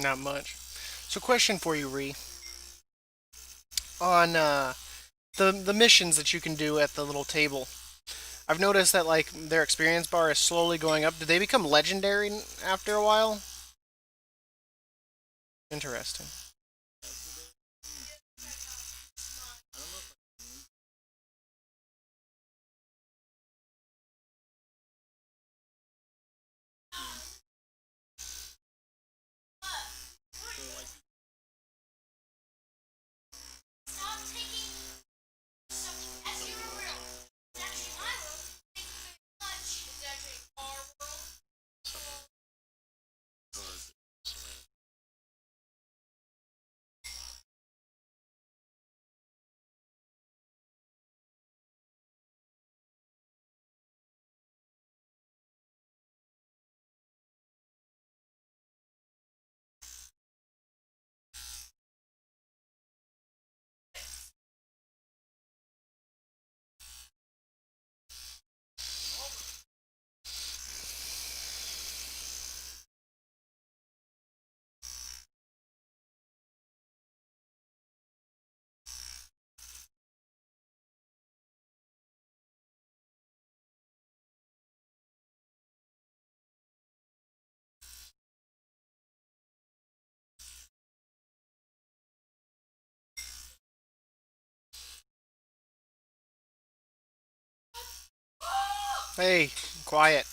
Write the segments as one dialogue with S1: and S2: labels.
S1: Not much. So, question for you, Ree. On the missions that you can do at the little table, I've noticed that like their experience bar is slowly going up. Do they become legendary after a while? Interesting. Hey, quiet.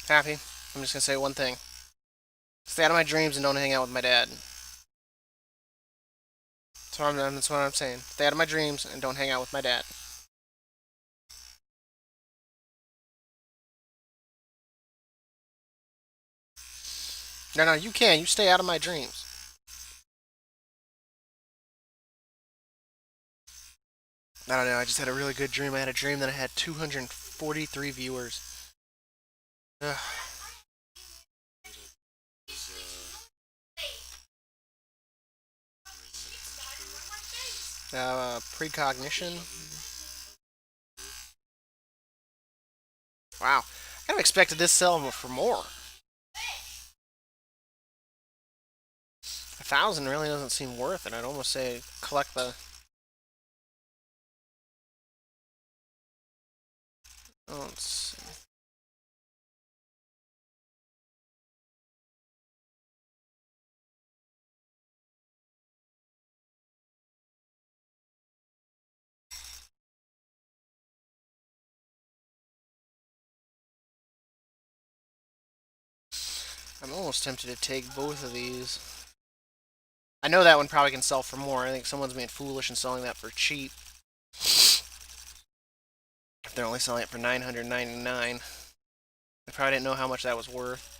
S1: Happy. I'm just gonna say one thing. Stay out of my dreams and don't hang out with my dad. That's what I'm saying. Stay out of my dreams and don't hang out with my dad. No, no, you can. You stay out of my dreams. I don't know. I just had a really good dream. I had a dream that I had 243 viewers. Ugh. Precognition. Wow. I kind of expected this sell for more. 1,000 really doesn't seem worth it. I'd almost say collect the. Oh, let's see. I'm almost tempted to take both of these. I know that one probably can sell for more. I think someone's being foolish and selling that for cheap. If they're only selling it for 999, they probably didn't know how much that was worth.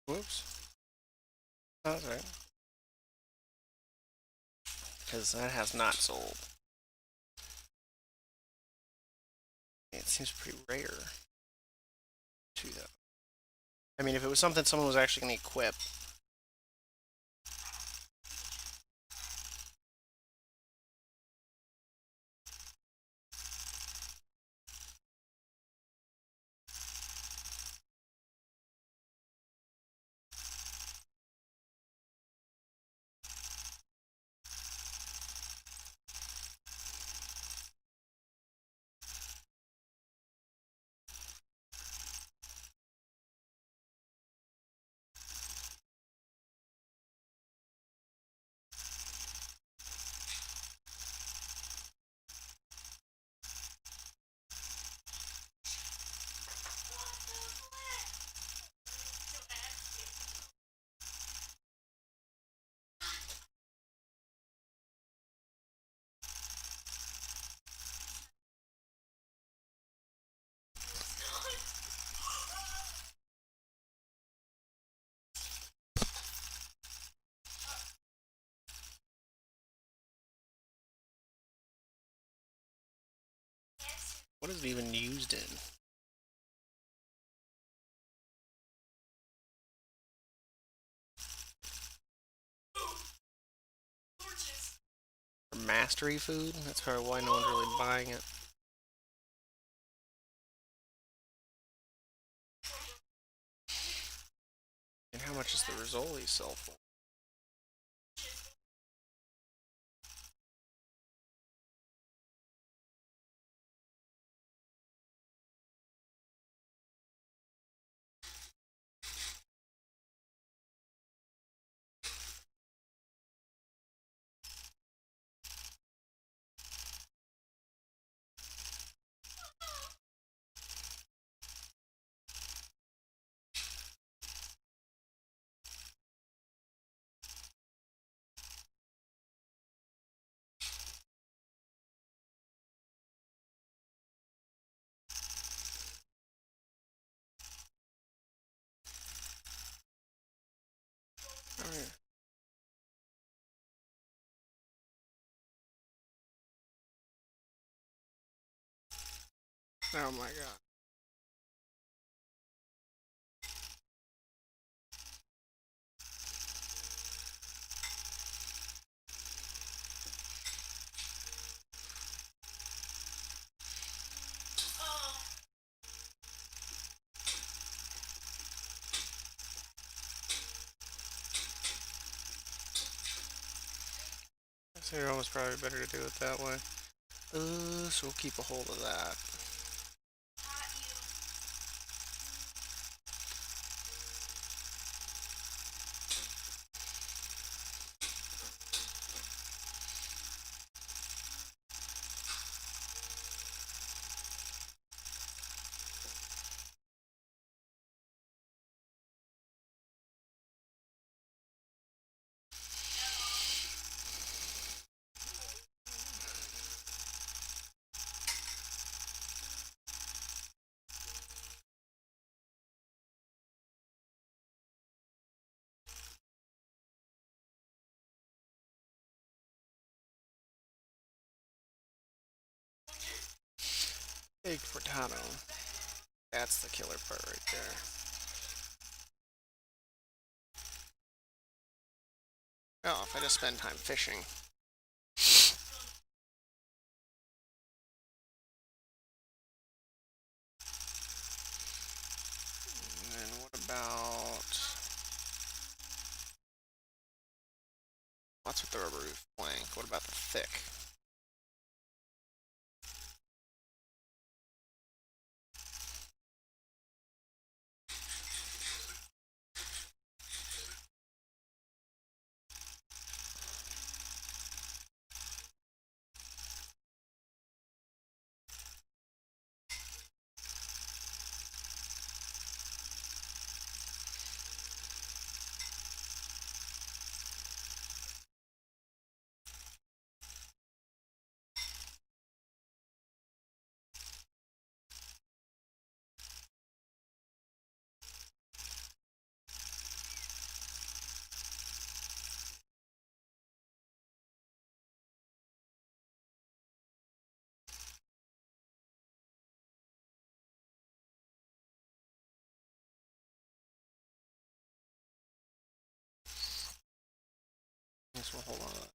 S1: Whoops. Oh, that's right. Because that has not sold. It seems pretty rare. 2,000. I mean, if it was something someone was actually going to equip. What is it even used in? For mastery food? That's probably why no one's really buying it. And how much is the Rizzoli sell for? Oh my god. So you're almost probably better to do it that way. So we'll keep a hold of that. Big Furtado. That's the killer part right there. Oh, if I just spend time fishing. And then what about... What's with the rubber roof plank? What about the thick? so hold on.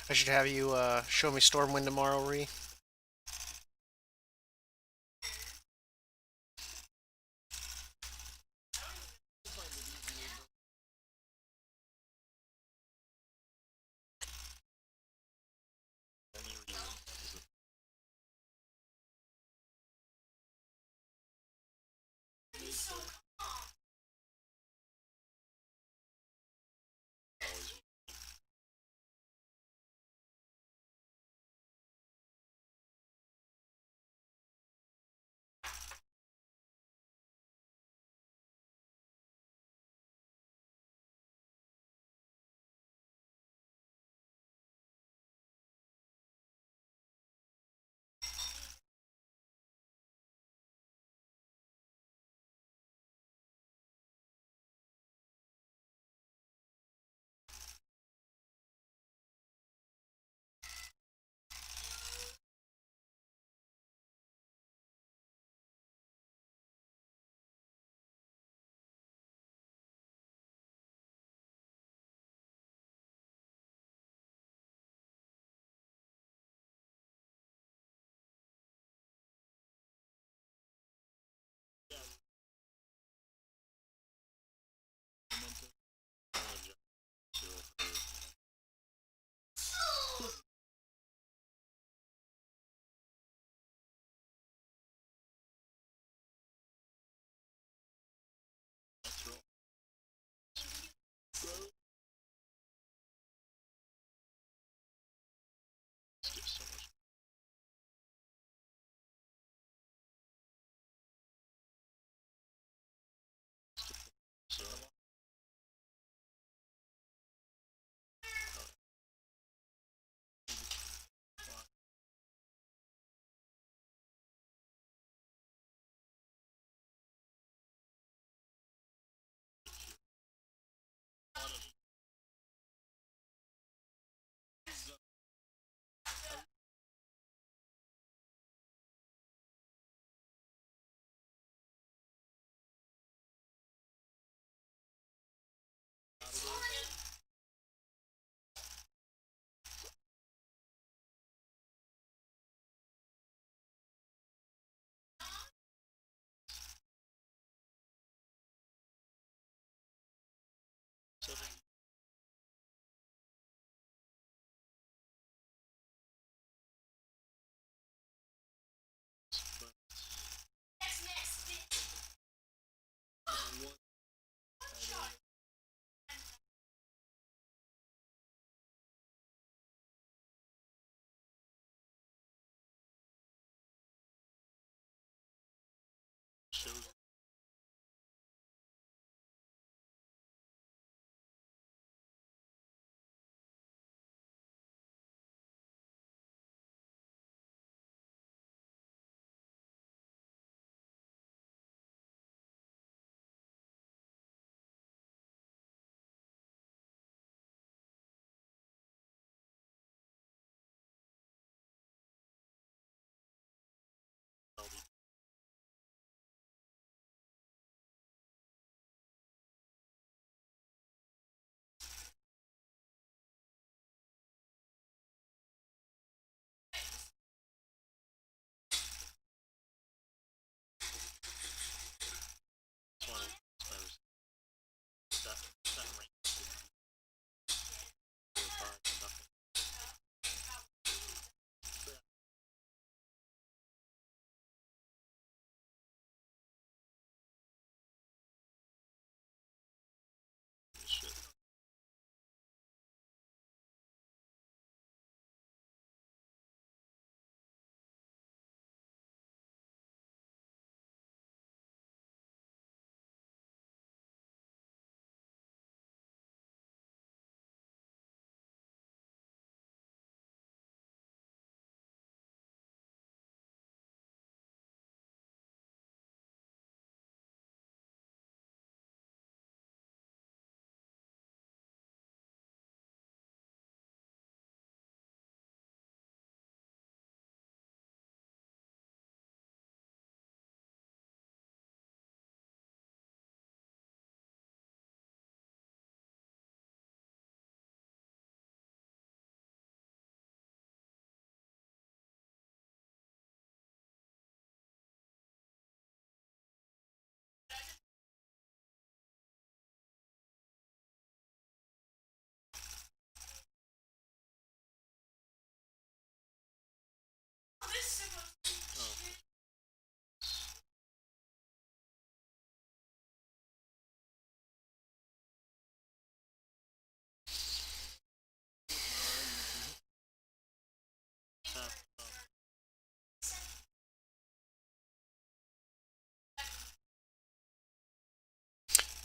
S1: I should have you show me Stormwind tomorrow, Ree.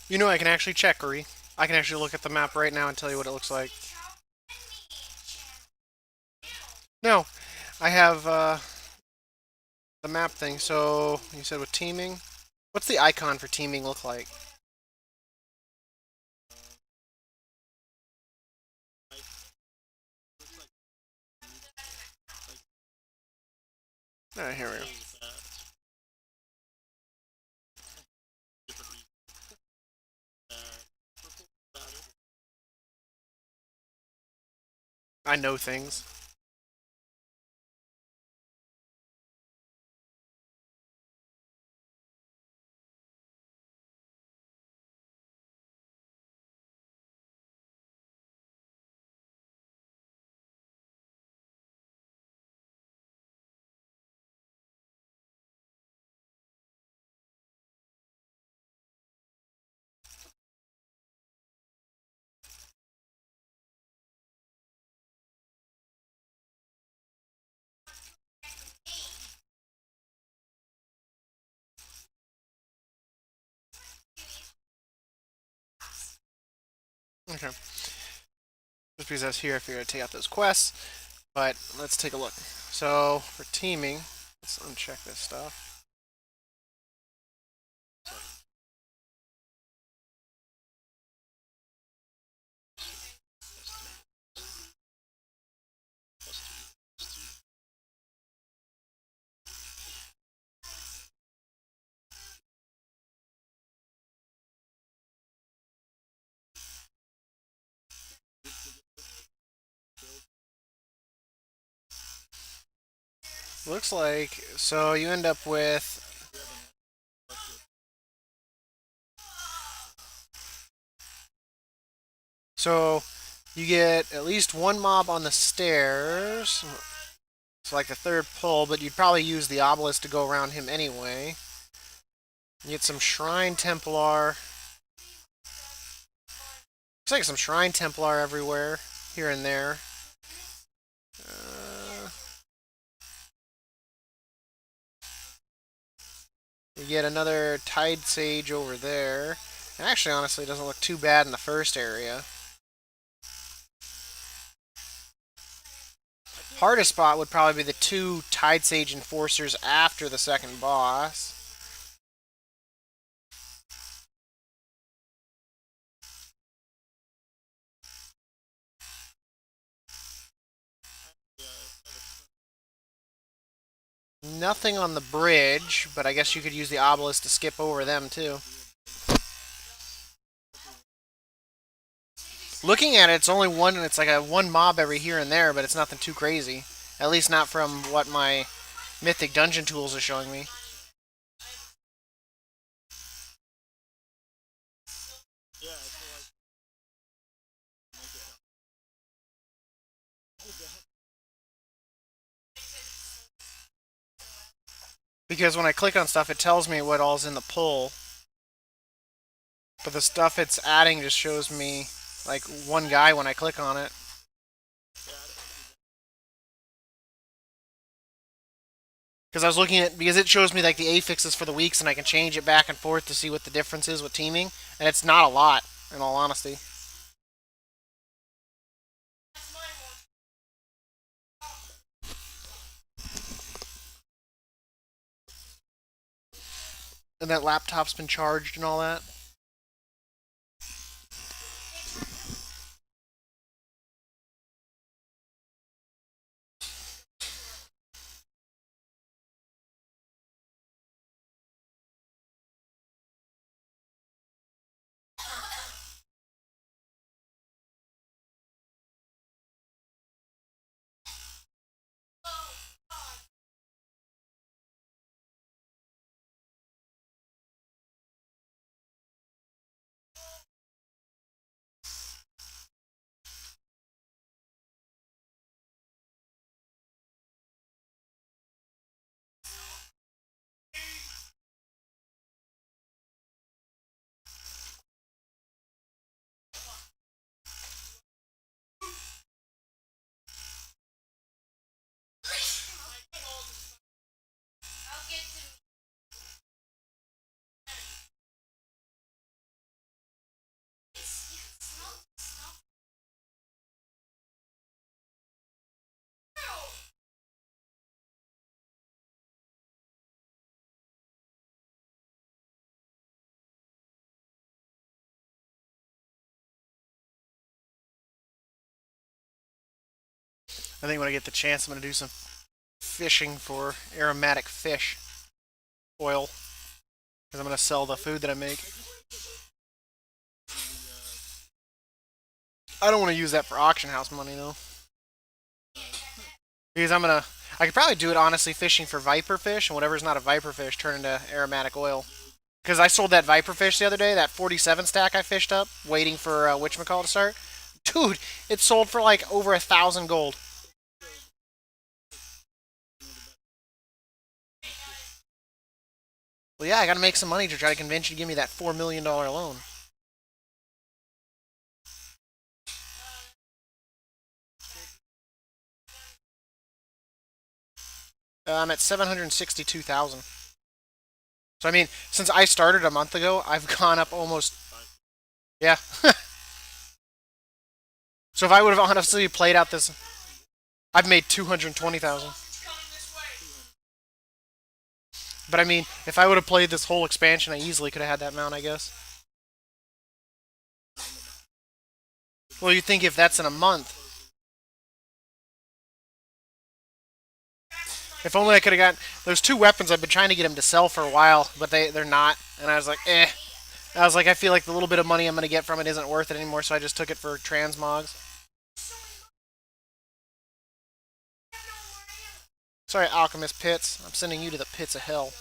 S1: You know, I can actually check, Ori. I can actually look at the map right now and tell you what it looks like. No, I have the map thing. So you said with teaming. What's the icon for teaming look like? All right, here we go. I know things. Okay. Just because I was here, I figured I'd take out those quests. But let's take a look. So for teaming, let's uncheck this stuff. Looks like so you end up with so you get at least one mob on the stairs. It's like the third pull, but you'd probably use the obelisk to go around him anyway. You get some Shrine Templar. Looks like some Shrine Templar everywhere, here and there. Uh, you get another Tide Sage over there. And actually, honestly, it doesn't look too bad in the first area. Hardest spot would probably be the two Tide Sage Enforcers after the second boss. Nothing on the bridge, but I guess you could use the obelisk to skip over them too. Looking at it, it's only one, and it's like a one mob every here and there, but it's nothing too crazy. At least not from what my Mythic Dungeon tools are showing me. Because when I click on stuff, it tells me what all's in the pull. But the stuff it's adding just shows me like one guy when I click on it. Because I was looking at because it shows me like the affixes for the weeks, and I can change it back and forth to see what the difference is with teaming, and it's not a lot, in all honesty. And that laptop's been charged and all that. I think when I get the chance, I'm going to do some fishing for aromatic fish oil because I'm going to sell the food that I make. I don't want to use that for auction house money though, because I could probably do it honestly fishing for viper fish, and whatever's not a viper fish turn into aromatic oil. Because I sold that viper fish the other day, that 47 stack I fished up, waiting for whatchamacallit to start. Dude, it sold for like over 1,000 gold. Well, yeah, I got to make some money to try to convince you to give me that $4 million loan. I'm at 762,000. So I mean, since I started a month ago, I've gone up almost. Yeah. So if I would have honestly played out this, I've made 220,000. But I mean, if I would have played this whole expansion, I easily could have had that amount, I guess. Well, you think if that's in a month, if only I could have gotten those two weapons. I've been trying to get them to sell for a while, but they're not. And I was like, eh. I was like, I feel like the little bit of money I'm gonna get from it isn't worth it anymore, so I just took it for transmogs. Sorry, Alchemist Pits. I'm sending you to the pits of hell.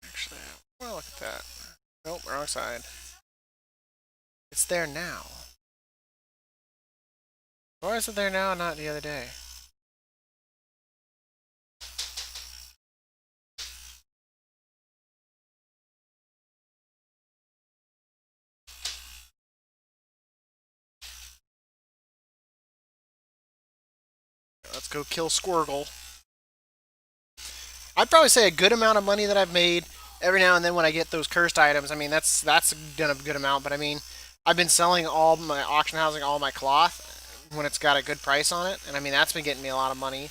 S1: Actually, well, look at that. Nope, wrong side. It's there now. Why is it there now and not the other day? Let's go kill Squirgle. I'd probably say a good amount of money that I've made every now and then when I get those cursed items. I mean, that's done a good amount, but I mean, I've been selling all my auction housing, all my cloth when it's got a good price on it, and I mean that's been getting me a lot of money.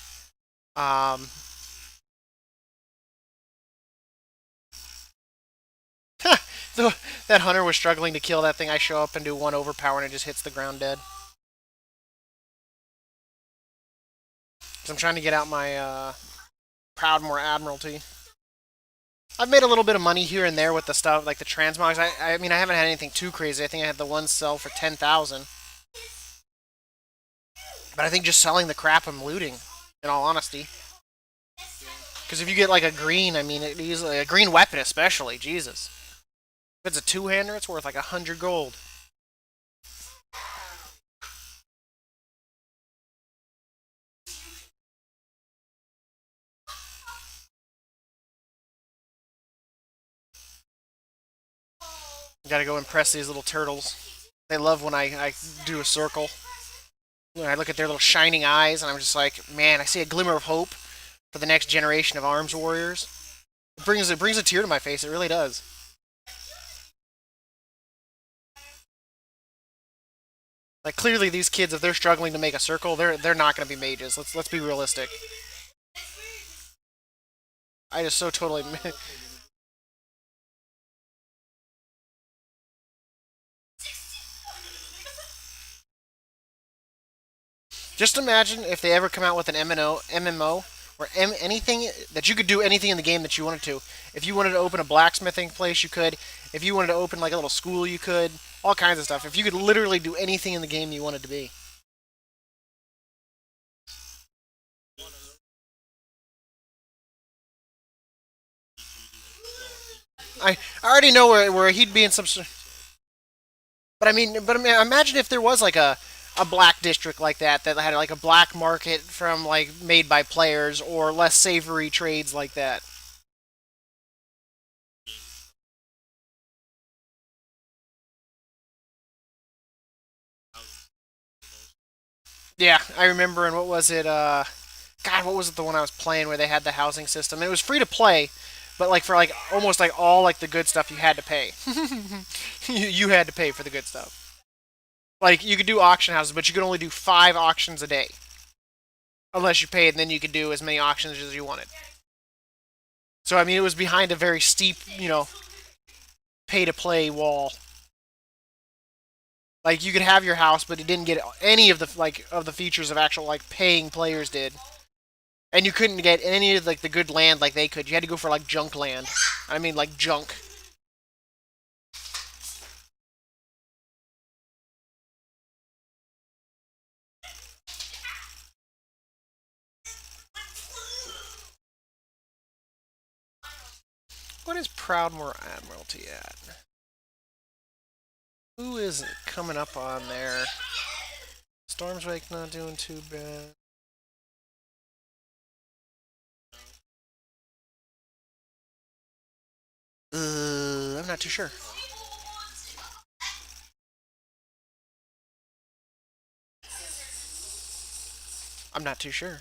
S1: Um, that hunter was struggling to kill that thing. I show up and do one overpower and it just hits the ground dead. So I'm trying to get out my Proudmoore Admiralty. I've made a little bit of money here and there with the stuff like the transmogs. I mean I haven't had anything too crazy. I think I had the one sell for 10,000. But I think just selling the crap I'm looting, in all honesty. Because if you get like a green, I mean, it easily a green weapon especially, Jesus. If it's a two-hander, it's worth like 100 gold. Gotta go impress these little turtles. They love when I do a circle. When I look at their little shining eyes, and I'm just like, man, I see a glimmer of hope for the next generation of arms warriors. It brings a tear to my face. It really does. Like clearly, these kids, if they're struggling to make a circle, they're not going to be mages. Let's be realistic. I just so totally. Just imagine if they ever come out with an MMO or anything that you could do anything in the game that you wanted to. If you wanted to open a blacksmithing place, you could. If you wanted to open like a little school, you could. All kinds of stuff. If you could literally do anything in the game you wanted to be. I already know where he'd be in some. But I mean, imagine if there was like a black district like that had like a black market from like made by players or less savory trades like that. Yeah, I remember. And what was it? God, what was it? The one I was playing where they had the housing system. It was free to play, but like for like almost like all like the good stuff, you had to pay. You had to pay for the good stuff. Like you could do auction houses, but you could only do 5 auctions a day unless you paid, and then you could do as many auctions as you wanted. So I mean, it was behind a very steep, pay to play wall. Like you could have your house, but it didn't get any of the features of actual like paying players did, and you couldn't get any of like the good land like they could. You had to go for like junk land. I mean, like junk. What is Proudmoore Admiralty at? Who is coming up on there? Storm's Wake not doing too bad. I'm not too sure. I'm not too sure.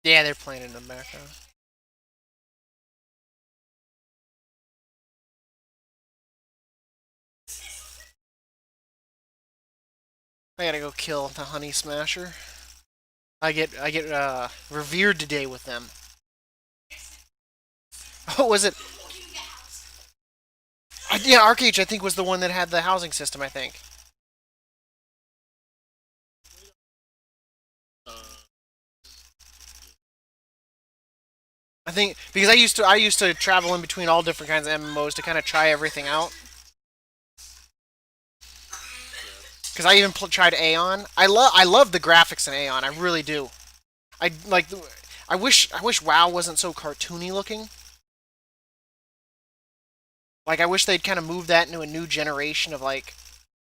S1: Yeah, they're playing in the background. I gotta go kill the Honey Smasher. I get revered today with them. Oh, was it? Yeah, Arcage I think was the one that had the housing system. I think. I think because I used to travel in between all different kinds of MMOs to kind of try everything out. Because I even tried Aeon. I love the graphics in Aeon. I really do. I like. I wish WoW wasn't so cartoony looking. Like I wish they'd kind of move that into a new generation of like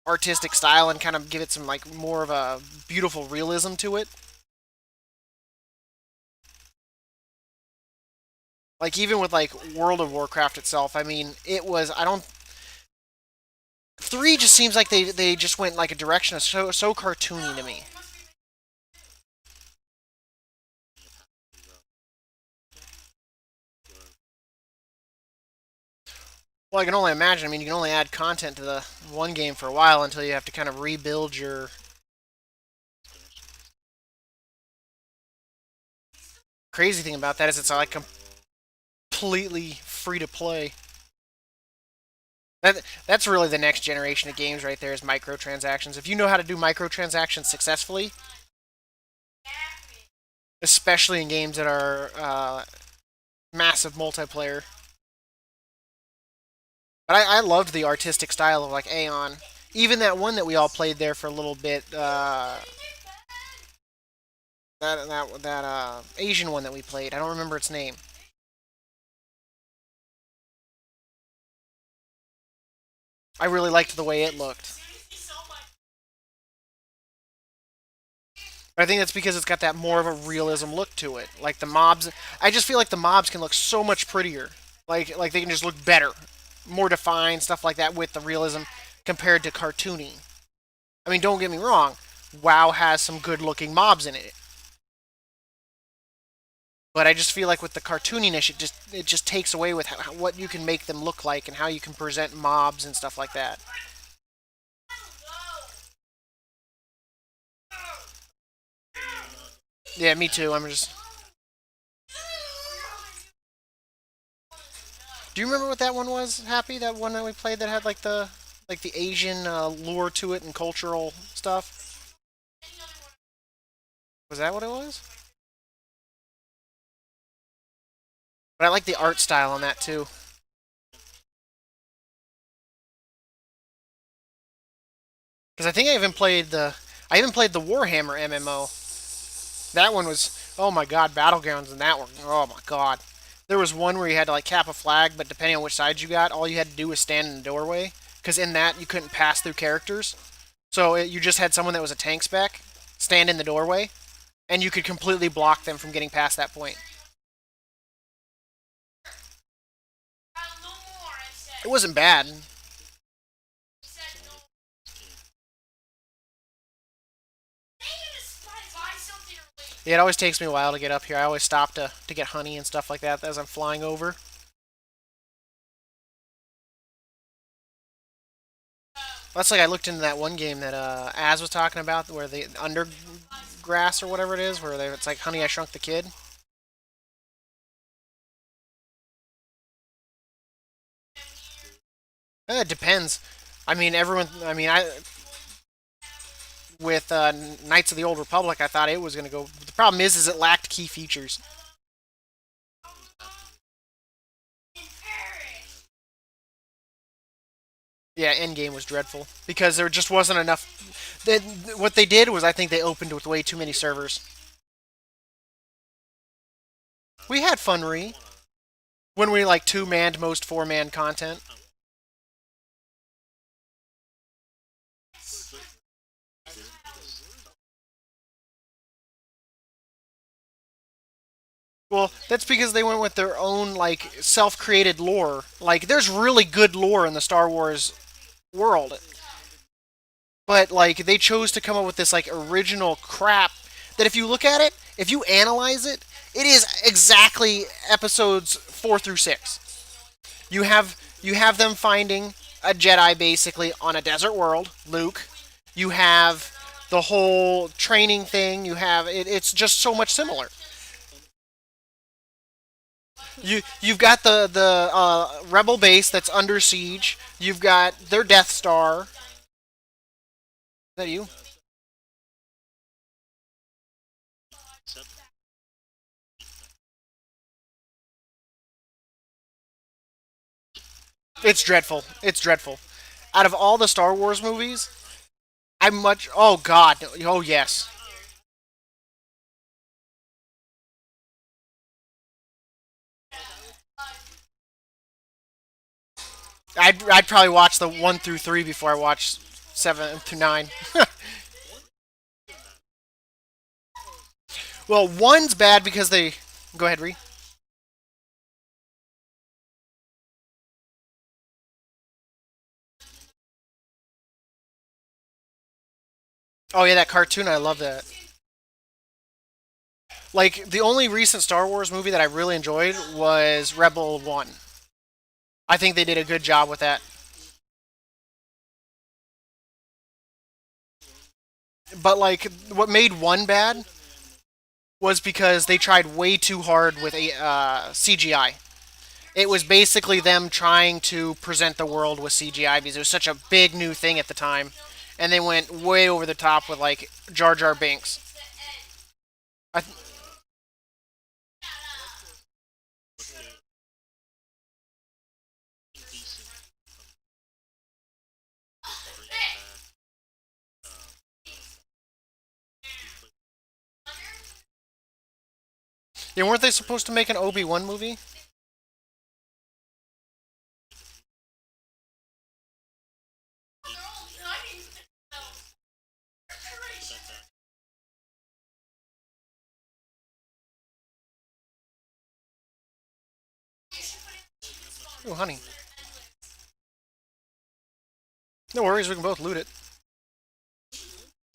S1: artistic style and kind of give it some like more of a beautiful realism to it. Like even with like World of Warcraft itself, I mean, it was I don't 3 just seems like they just went like a direction of so cartoony to me. Well, I can only imagine. I mean, you can only add content to the one game for a while until you have to kind of rebuild your. Crazy thing about that is it's like completely free to play. That's really the next generation of games right there is microtransactions. If you know how to do microtransactions successfully, especially in games that are massive multiplayer. But I loved the artistic style of like Aeon. Even that one that we all played there for a little bit, that Asian one that we played. I don't remember its name. I really liked the way it looked. But I think that's because it's got that more of a realism look to it. Like the mobs, I just feel like the mobs can look so much prettier. Like they can just look better, more defined, stuff like that with the realism compared to cartoony. I mean, don't get me wrong. WoW has some good looking mobs in it. But I just feel like with the cartooniness, it just takes away with what you can make them look like and how you can present mobs and stuff like that. Yeah, me too. I'm just. Do you remember what that one was? Happy that one that we played that had like the Asian lure to it and cultural stuff. Was that what it was? But I like the art style on that too. Because I even played the Warhammer MMO. That one was, oh my god, battlegrounds in that one. Oh my god. There was one where you had to like cap a flag, but depending on which side you got, all you had to do was stand in the doorway. Because in that you couldn't pass through characters, so you just had someone that was a tank spec stand in the doorway, and you could completely block them from getting past that point. It wasn't bad. It always takes me a while to get up here. I always stop to get honey and stuff like that as I'm flying over. That's like I looked into that one game that Az was talking about, where the undergrass or whatever it is, where it's like Honey I Shrunk the Kid. It depends. I mean, everyone. I mean, I with Knights of the Old Republic, I thought it was going to go. The problem is it lacked key features. Yeah, Endgame was dreadful because there just wasn't enough. What they did was, I think they opened with way too many servers. We had Funry when we like two manned most four man content. Well, that's because they went with their own like self-created lore. Like, there's really good lore in the Star Wars world, but like they chose to come up with this like original crap that if you look at it, if you analyze it, it is exactly episodes 4 through 6. You have them finding a Jedi basically on a desert world, Luke. You have the whole training thing. It's just so much similar. You've got the rebel base that's under siege. You've got their Death Star. Is that you? It's dreadful. It's dreadful. Out of all the Star Wars movies, I'm much. Oh God. Oh yes. I'd probably watch the 1 through 3 before I watch 7 through 9. Well, one's bad because they. Go ahead, Ree. Oh yeah, that cartoon. I love that. Like, the only recent Star Wars movie that I really enjoyed was Rebel One. I think they did a good job with that. But like, what made one bad was because they tried way too hard with a CGI. It was basically them trying to present the world with CGI because it was such a big new thing at the time, and they went way over the top with like Jar Jar Binks. I th- yeah, weren't they supposed to make an Obi-Wan movie? Oh, honey. No worries, we can both loot it.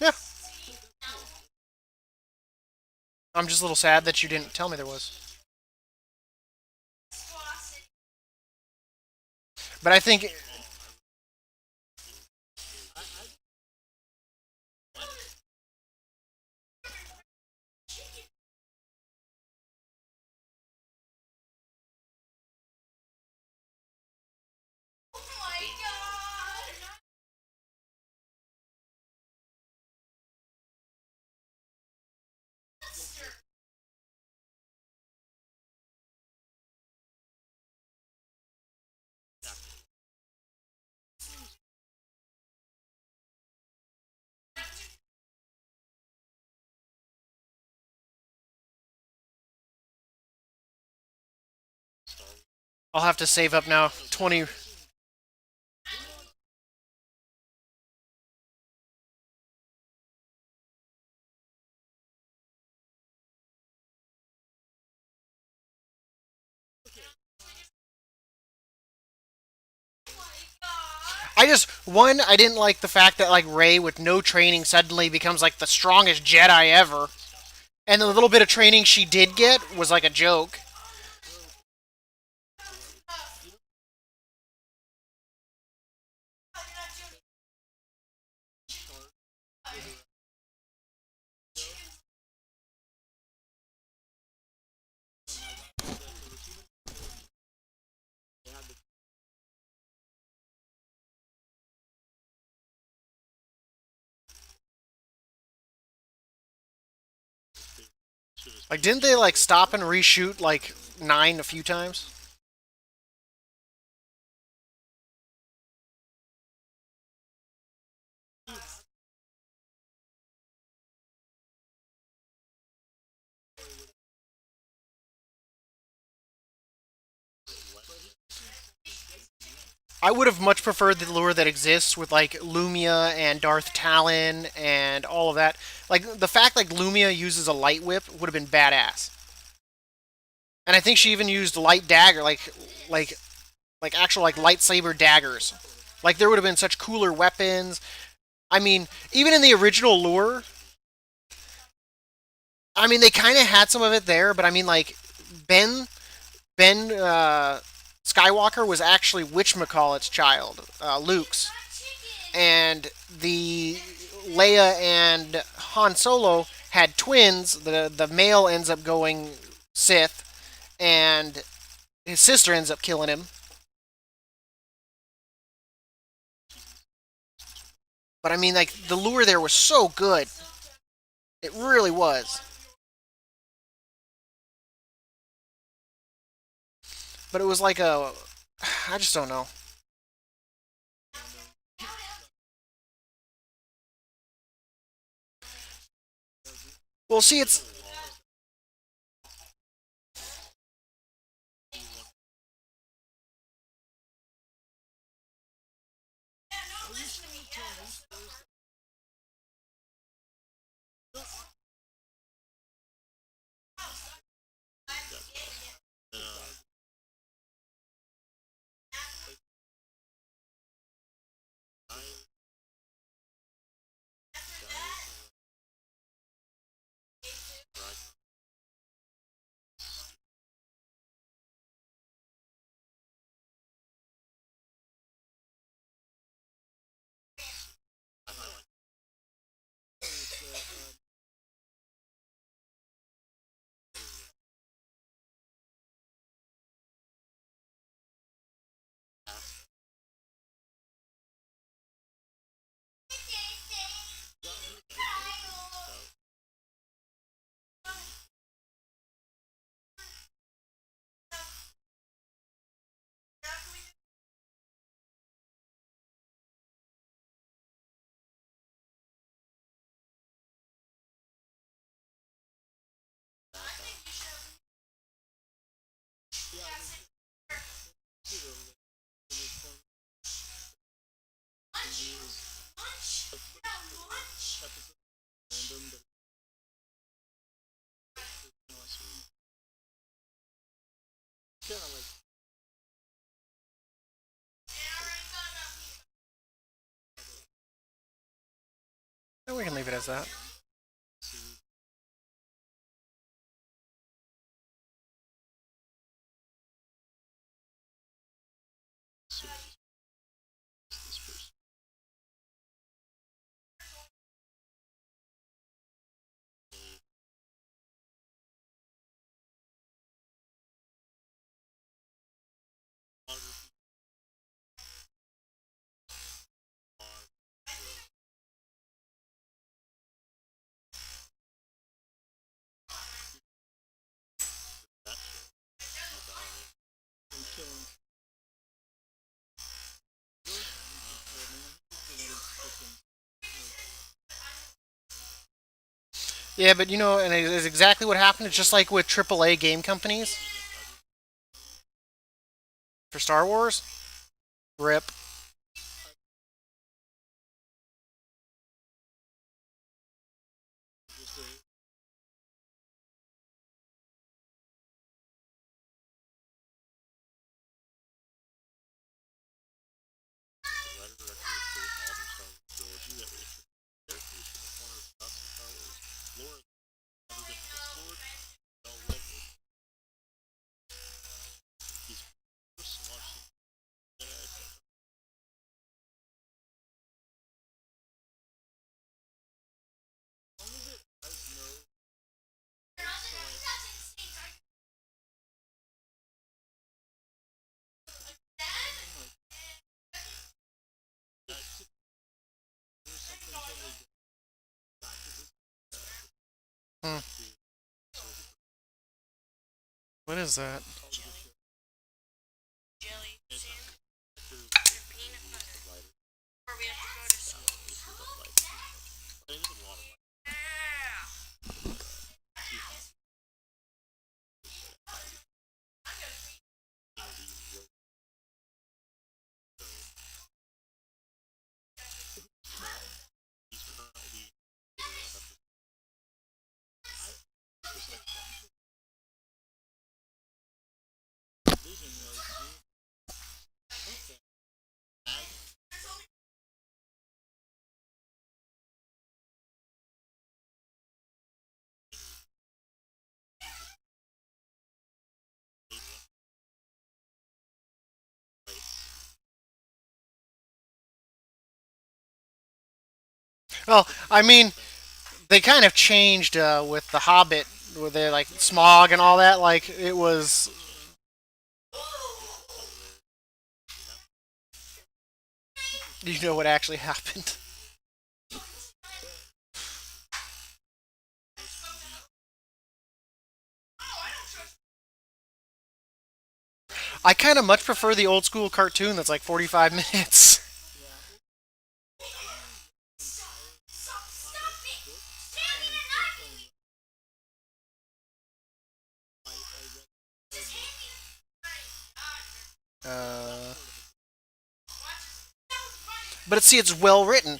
S1: Yeah, I'm just a little sad that you didn't tell me there was. But I think I'll have to save up now 20. I didn't like the fact that like Ray with no training suddenly becomes like the strongest Jedi ever. And the little bit of training she did get was like a joke. Like, didn't they like stop and reshoot like nine a few times? I would have much preferred the lure that exists with like Lumia and Darth Talon and all of that. Like the fact like Lumia uses a light whip would have been badass. And I think she even used light dagger, like like actual like lightsaber daggers. Like there would have been such cooler weapons. I mean, even in the original lure, I mean they kind of had some of it there, but I mean like Ben Ben Skywalker was actually whatchamacallit's child, Luke's, and the Leia and Han Solo had twins. The male ends up going Sith, and his sister ends up killing him. But I mean, like the lure there was so good. It really was. But it was like a, I just don't know. Well, see, it's we can leave it as that. Yeah, but you know, and it is exactly what happened. It's just like with AAA game companies for Star Wars. Rip. Hmm. What is that? Well, I mean, they kind of changed with the Hobbit, with their like smog and all that. Like it was, you know, what actually happened. I kind of much prefer the old school cartoon that's like 45 minutes. Uh, but see, it's well written.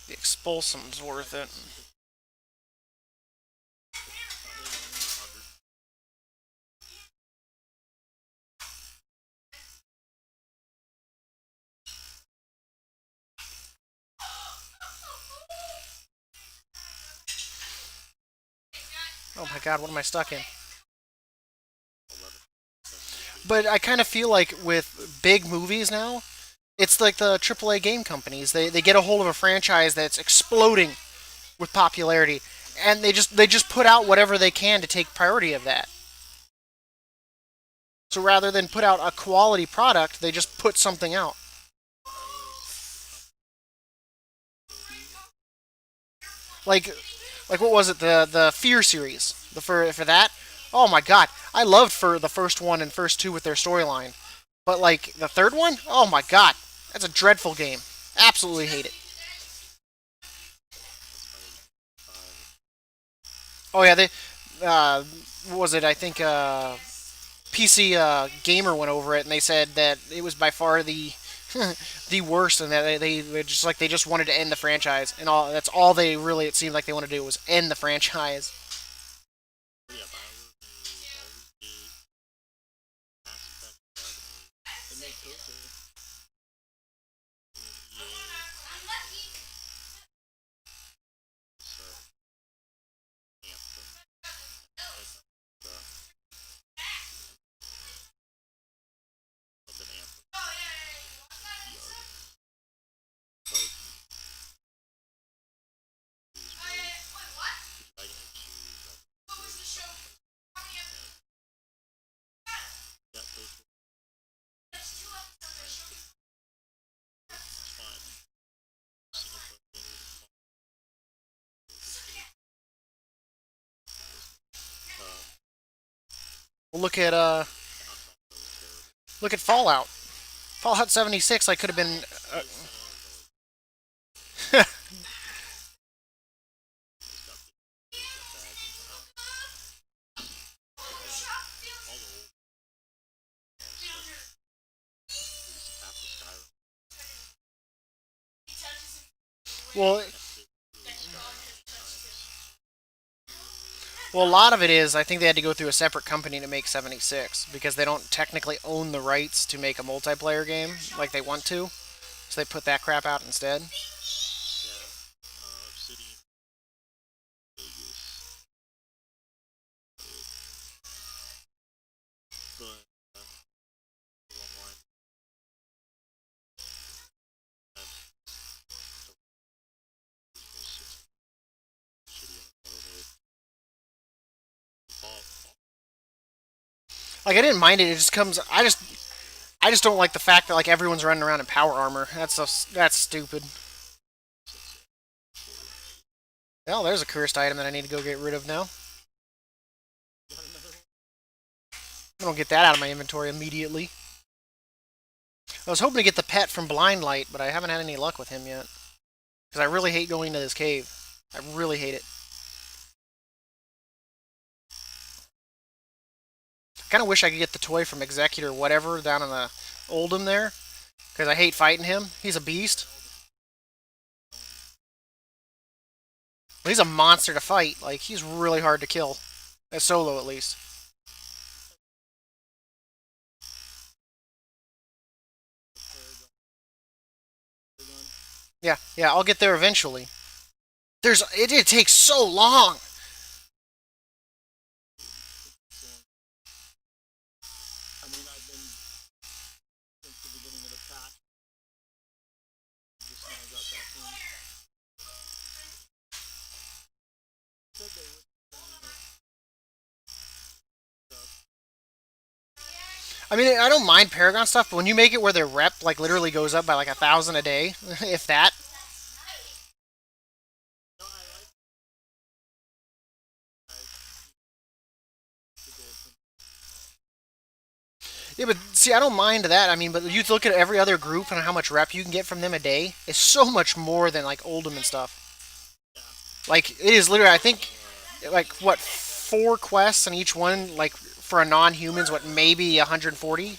S1: The expulsum's worth it. Oh my god, what am I stuck in? But I kind of feel like with big movies now, it's like the AAA game companies. They get a hold of a franchise that's exploding with popularity, and they just put out whatever they can to take priority of that. So rather than put out a quality product, they just put something out. Like like what was it, the Fear series? The for that? Oh my god. I loved for the first one and first two with their storyline. But like the third one? Oh my god. That's a dreadful game. Absolutely hate it. Oh yeah, they what was it? I think PC Gamer went over it and they said that it was by far the the worst, and that they just like they just wanted to end the franchise, and all that's all they really it seemed like they wanted to do was end the franchise. Well, look at Fallout. Fallout 76. I could have been. Well, well, a lot of it is I think they had to go through a separate company to make 76 because they don't technically own the rights to make a multiplayer game like they want to. So they put that crap out instead. Like I didn't mind it. It just comes. I just don't like the fact that like everyone's running around in power armor. That's stupid. Well, there's a cursed item that I need to go get rid of now. I don't get that out of my inventory immediately. I was hoping to get the pet from Blind Light, but I haven't had any luck with him yet. Because I really hate going to this cave. I really hate it. I kind of wish I could get the toy from Executor whatever down in the Oldham there. Because I hate fighting him. He's a beast. He's a monster to fight. Like, he's really hard to kill. As solo, at least. Yeah, yeah, I'll get there eventually. It takes so long. I mean, I don't mind Paragon stuff, but when you make it where their rep like literally goes up by like 1,000 a day, if that. Yeah, but see, I don't mind that. I mean, but you look at every other group and how much rep you can get from them a day. It's so much more than like Oldham and stuff. Like it is literally, I think, like what 4 quests and each one like for a non-humans, what maybe 140.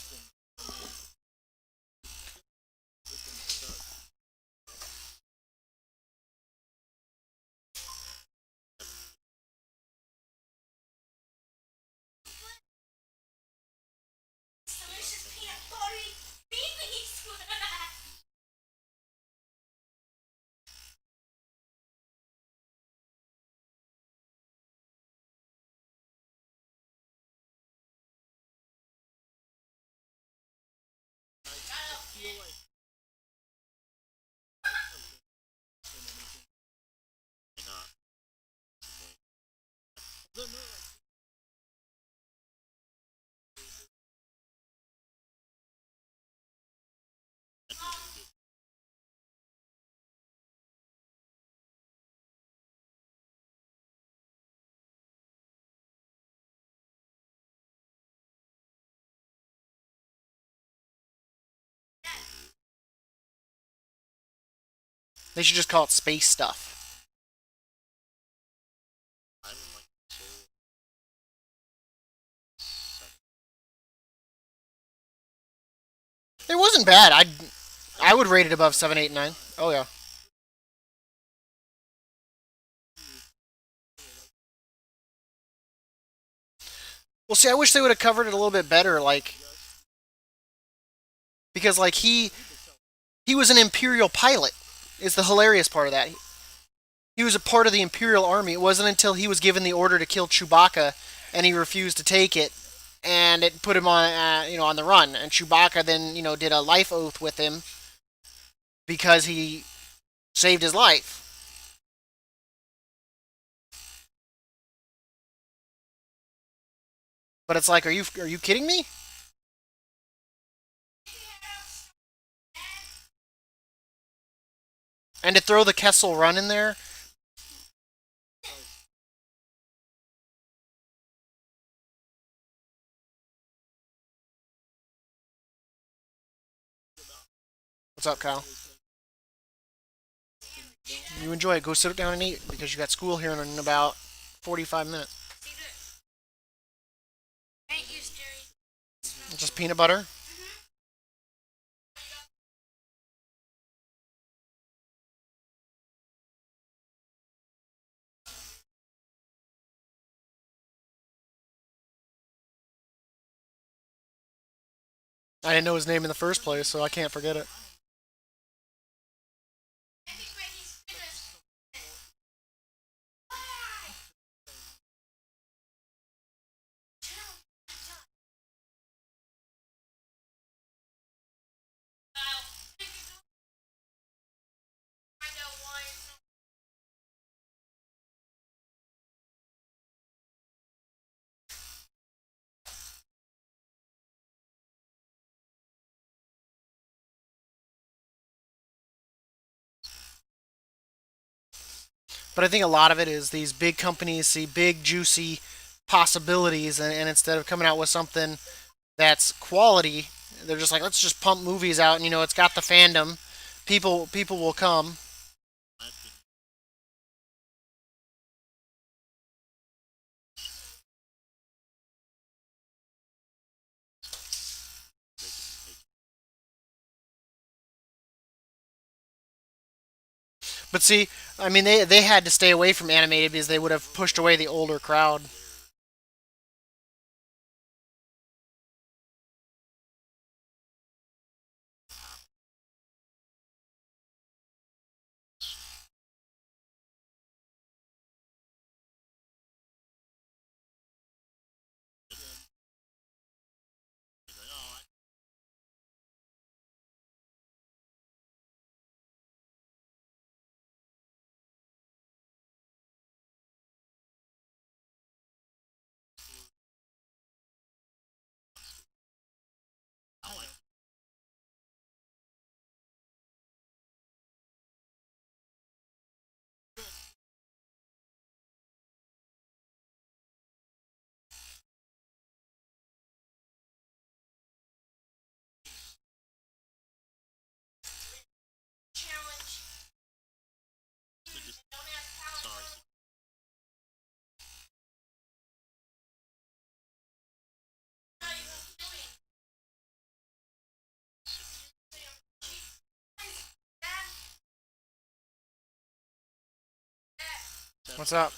S1: They should just call it space stuff. It wasn't bad. I would rate it above 7, 8, 9. Oh yeah. Well, see, I wish they would have covered it a little bit better, like because like he was an Imperial pilot. Is the hilarious part of that. He was a part of the Imperial Army. It wasn't until he was given the order to kill Chewbacca and he refused to take it, and it put him on on the run. And Chewbacca then did a life oath with him because he saved his life. But it's like, are you kidding me? And to throw the Kessel Run in there, what's up, Kyle? You enjoy it. Go sit down and eat because you got school here in about 45 minutes. Just peanut butter. I didn't know his name in the first place, so I can't forget it. But I think a lot of it is these big companies see big, juicy possibilities, and instead of coming out with something that's quality, they're just like, let's just pump movies out, and it's got the fandom. People will come. But see, I mean, they had to stay away from animated because they would have pushed away the older crowd. What's up?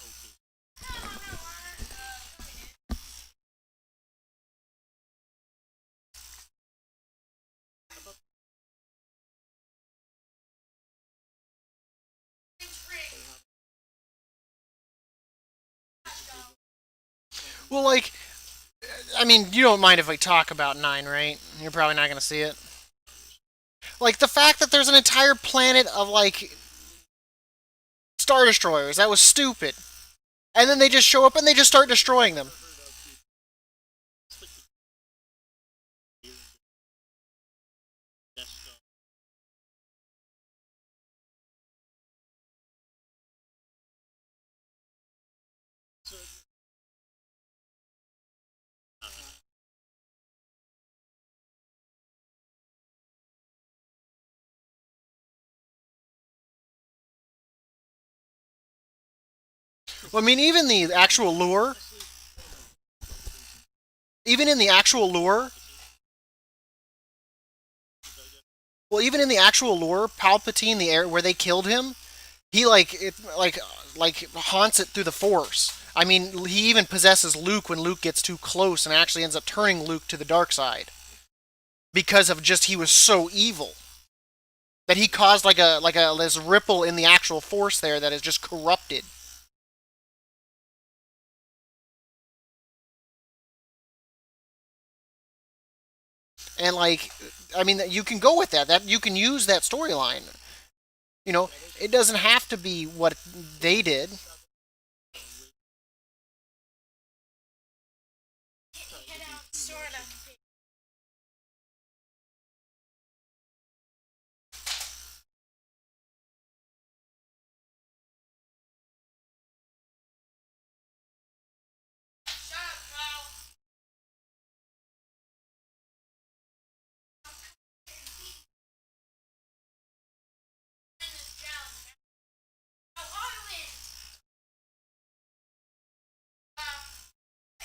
S1: Well, like, I mean, you don't mind if we talk about nine, right? You're probably not gonna see it. Like the fact that there's an entire planet of like star destroyers, that was stupid. And then they just show up and they just start destroying them. Well, I mean, even in the actual lure, even in the actual lure, Palpatine, the air where they killed him, he like haunts it through the Force. I mean, he even possesses Luke when Luke gets too close and actually ends up turning Luke to the dark side because of just he was so evil that he caused like a this ripple in the actual Force there that is just corrupted. And like, I mean, you can go with that. That you can use that storyline. You know, it doesn't have to be what they did.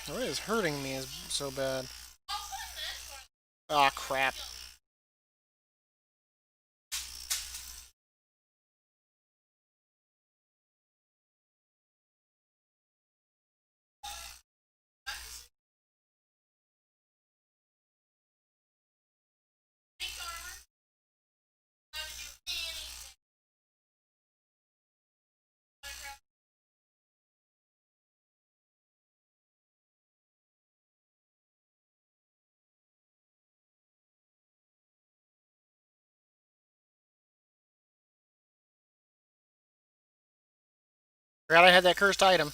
S1: What is hurting me is so bad. Ah, crap. Forgot I had that cursed item.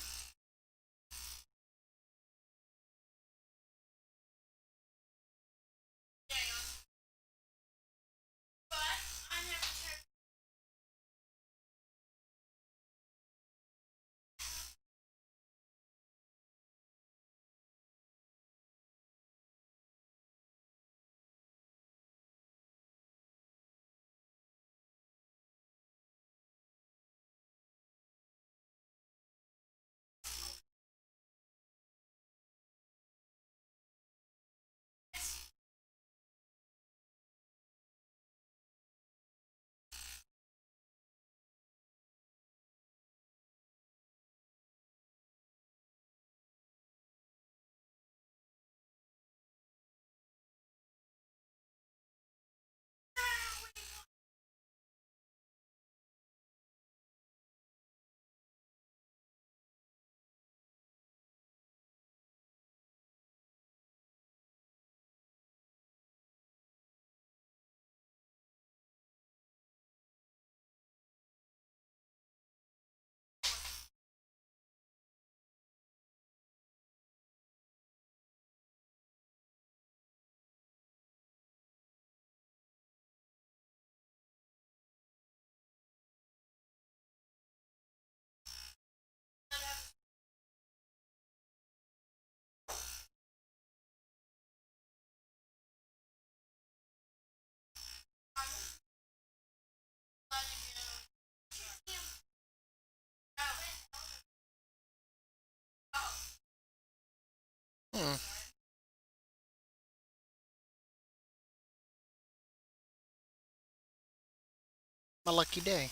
S1: My lucky day.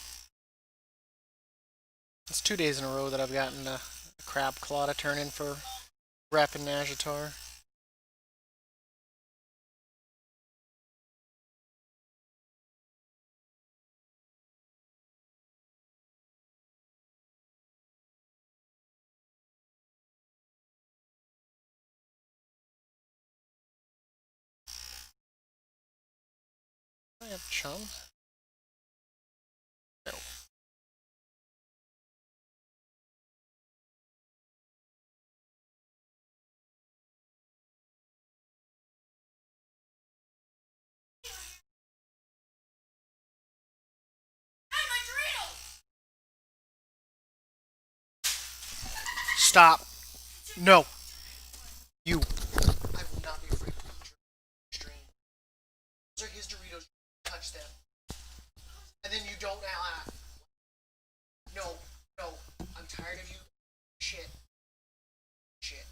S1: It's 2 days in a row that I've gotten a crab claw to turn in for Rapid Nagitar. I have chum. No. Stop. No. You. I will not be afraid to eat your stream. Those are his Doritos. Touch them. And then you don't laugh. No. No. I'm tired of you. Shit. Shit.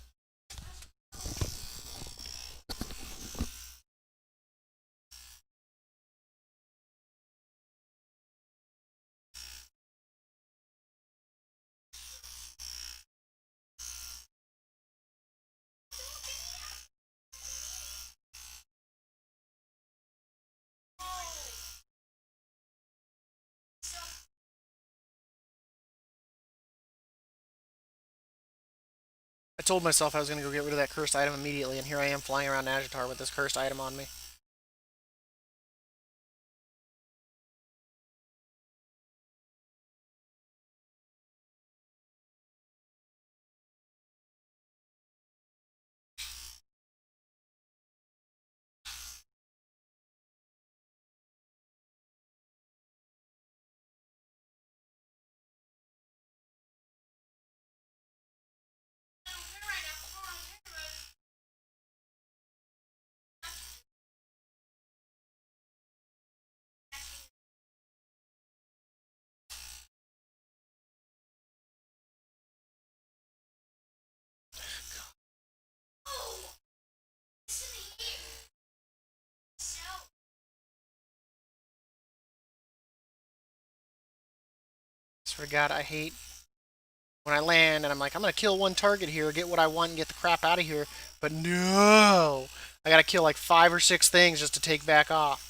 S1: I told myself I was going to go get rid of that cursed item immediately, and here I am flying around Nagitar with this cursed item on me. Swear to God, I hate when I land and I'm like, I'm going to kill one target here, get what I want, and get the crap out of here. But no! I got to kill like 5 or 6 things just to take back off.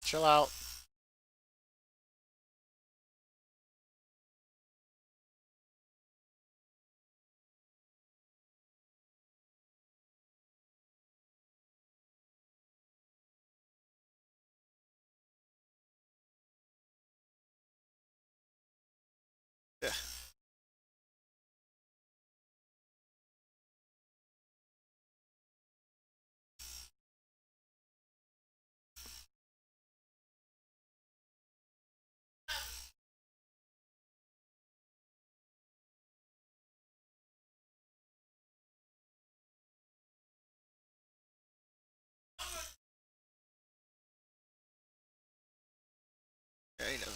S1: Chill out. Ugh. Yeah, he doesn't.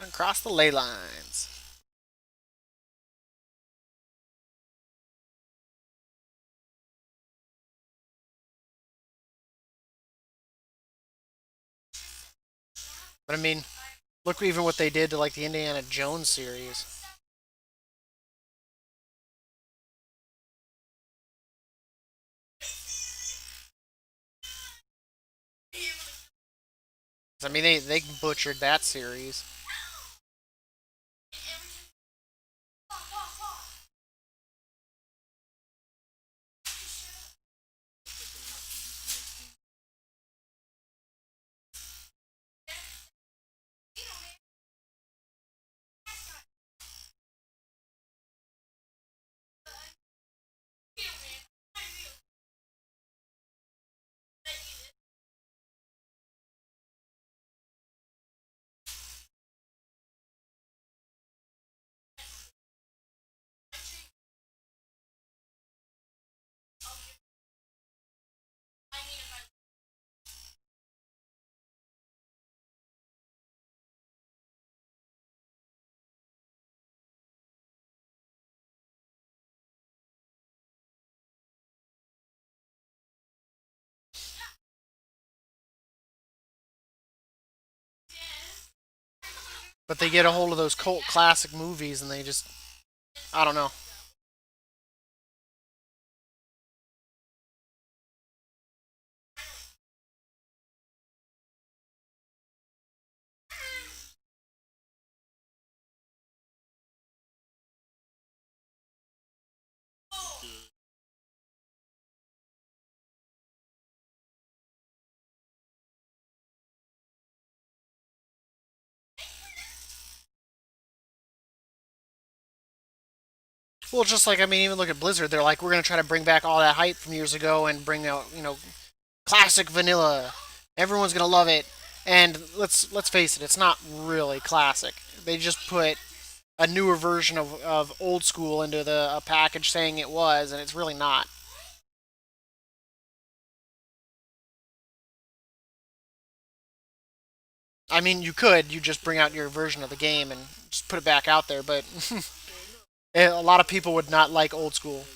S1: Across the ley lines. But I mean, look even what they did to like the Indiana Jones series. I mean, they butchered that series. But they get a hold of those cult classic movies and they just, I don't know. Well, just like, I mean, even look at Blizzard. They're like, we're going to try to bring back all that hype from years ago and bring out, classic vanilla. Everyone's going to love it. And let's face it, it's not really classic. They just put a newer version of old school into the a package saying it was, and it's really not. I mean, you just bring out your version of the game and just put it back out there, but a lot of people would not like old school.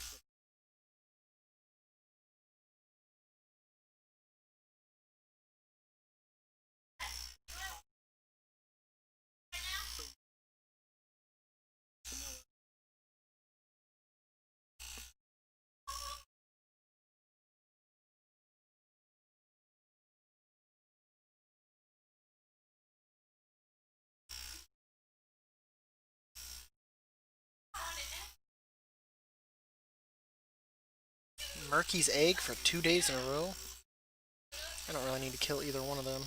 S1: Murky's egg for 2 days in a row. I don't really need to kill either one of them.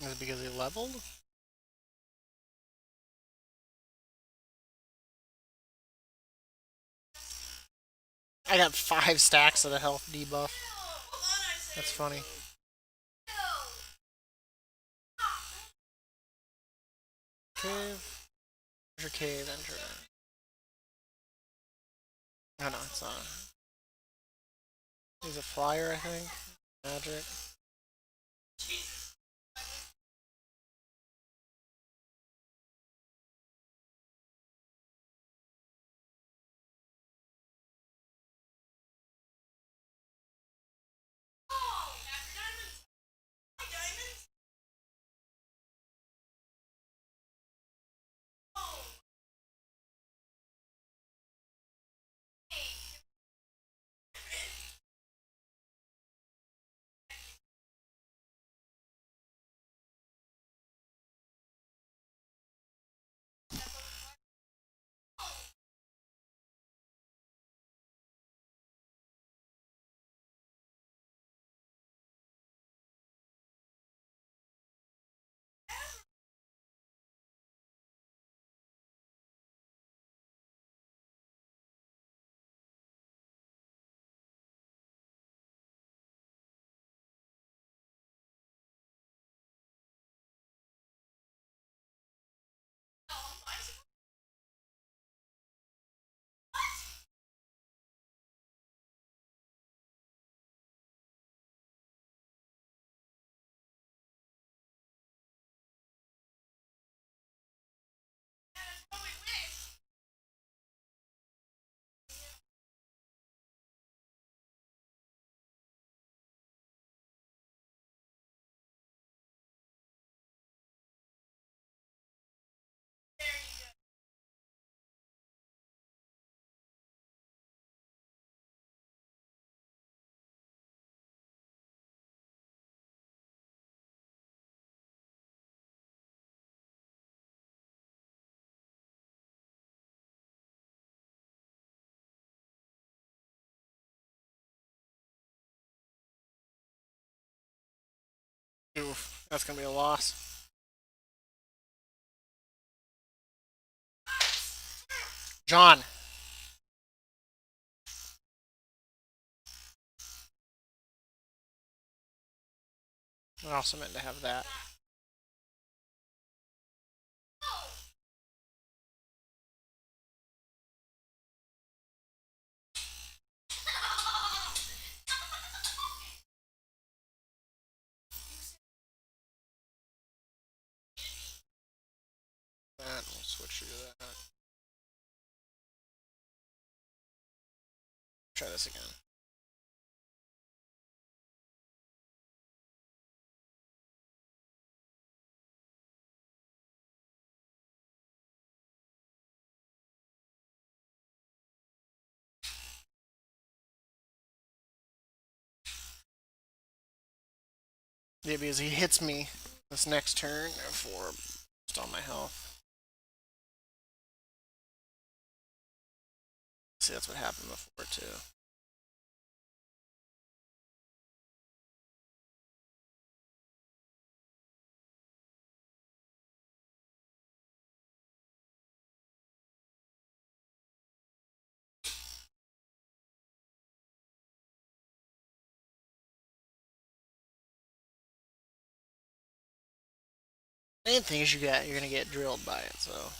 S1: Is it because they leveled? I got 5 stacks of the health debuff. That's funny. Cave, enter cave, enter. Oh no, it's not. He's a flyer, I think. Magic. Oof, that's gonna be a loss. John. I also meant to have that. We'll switch you to that. Try this again. Yeah, because he hits me this next turn for just all my health. See, that's what happened before, too. Main thing is you're gonna get drilled by it, so.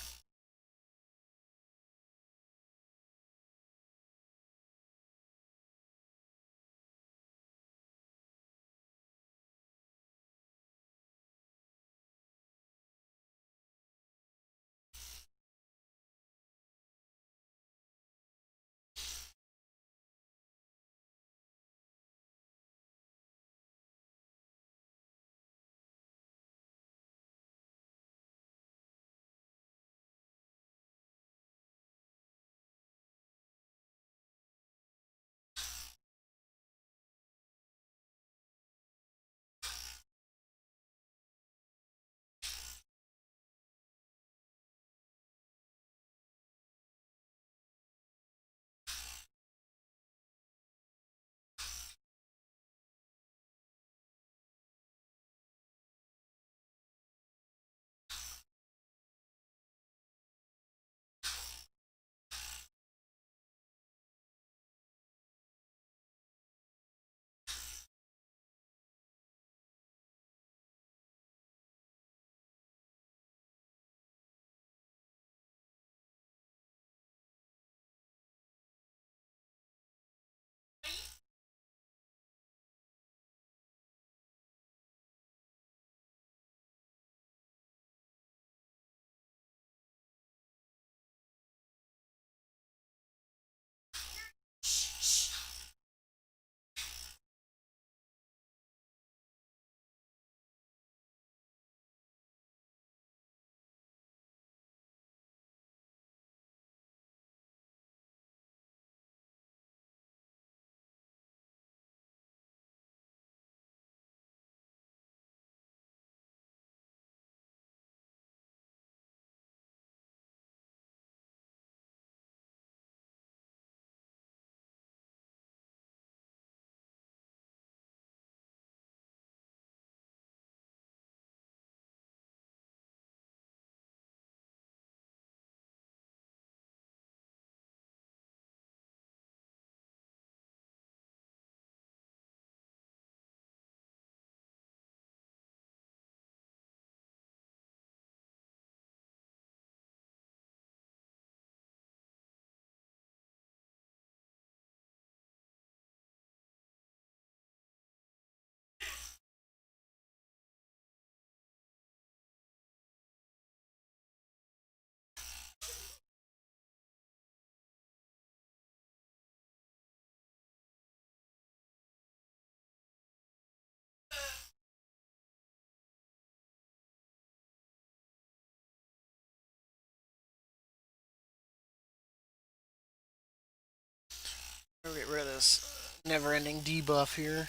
S1: We'll get rid of this never-ending debuff here.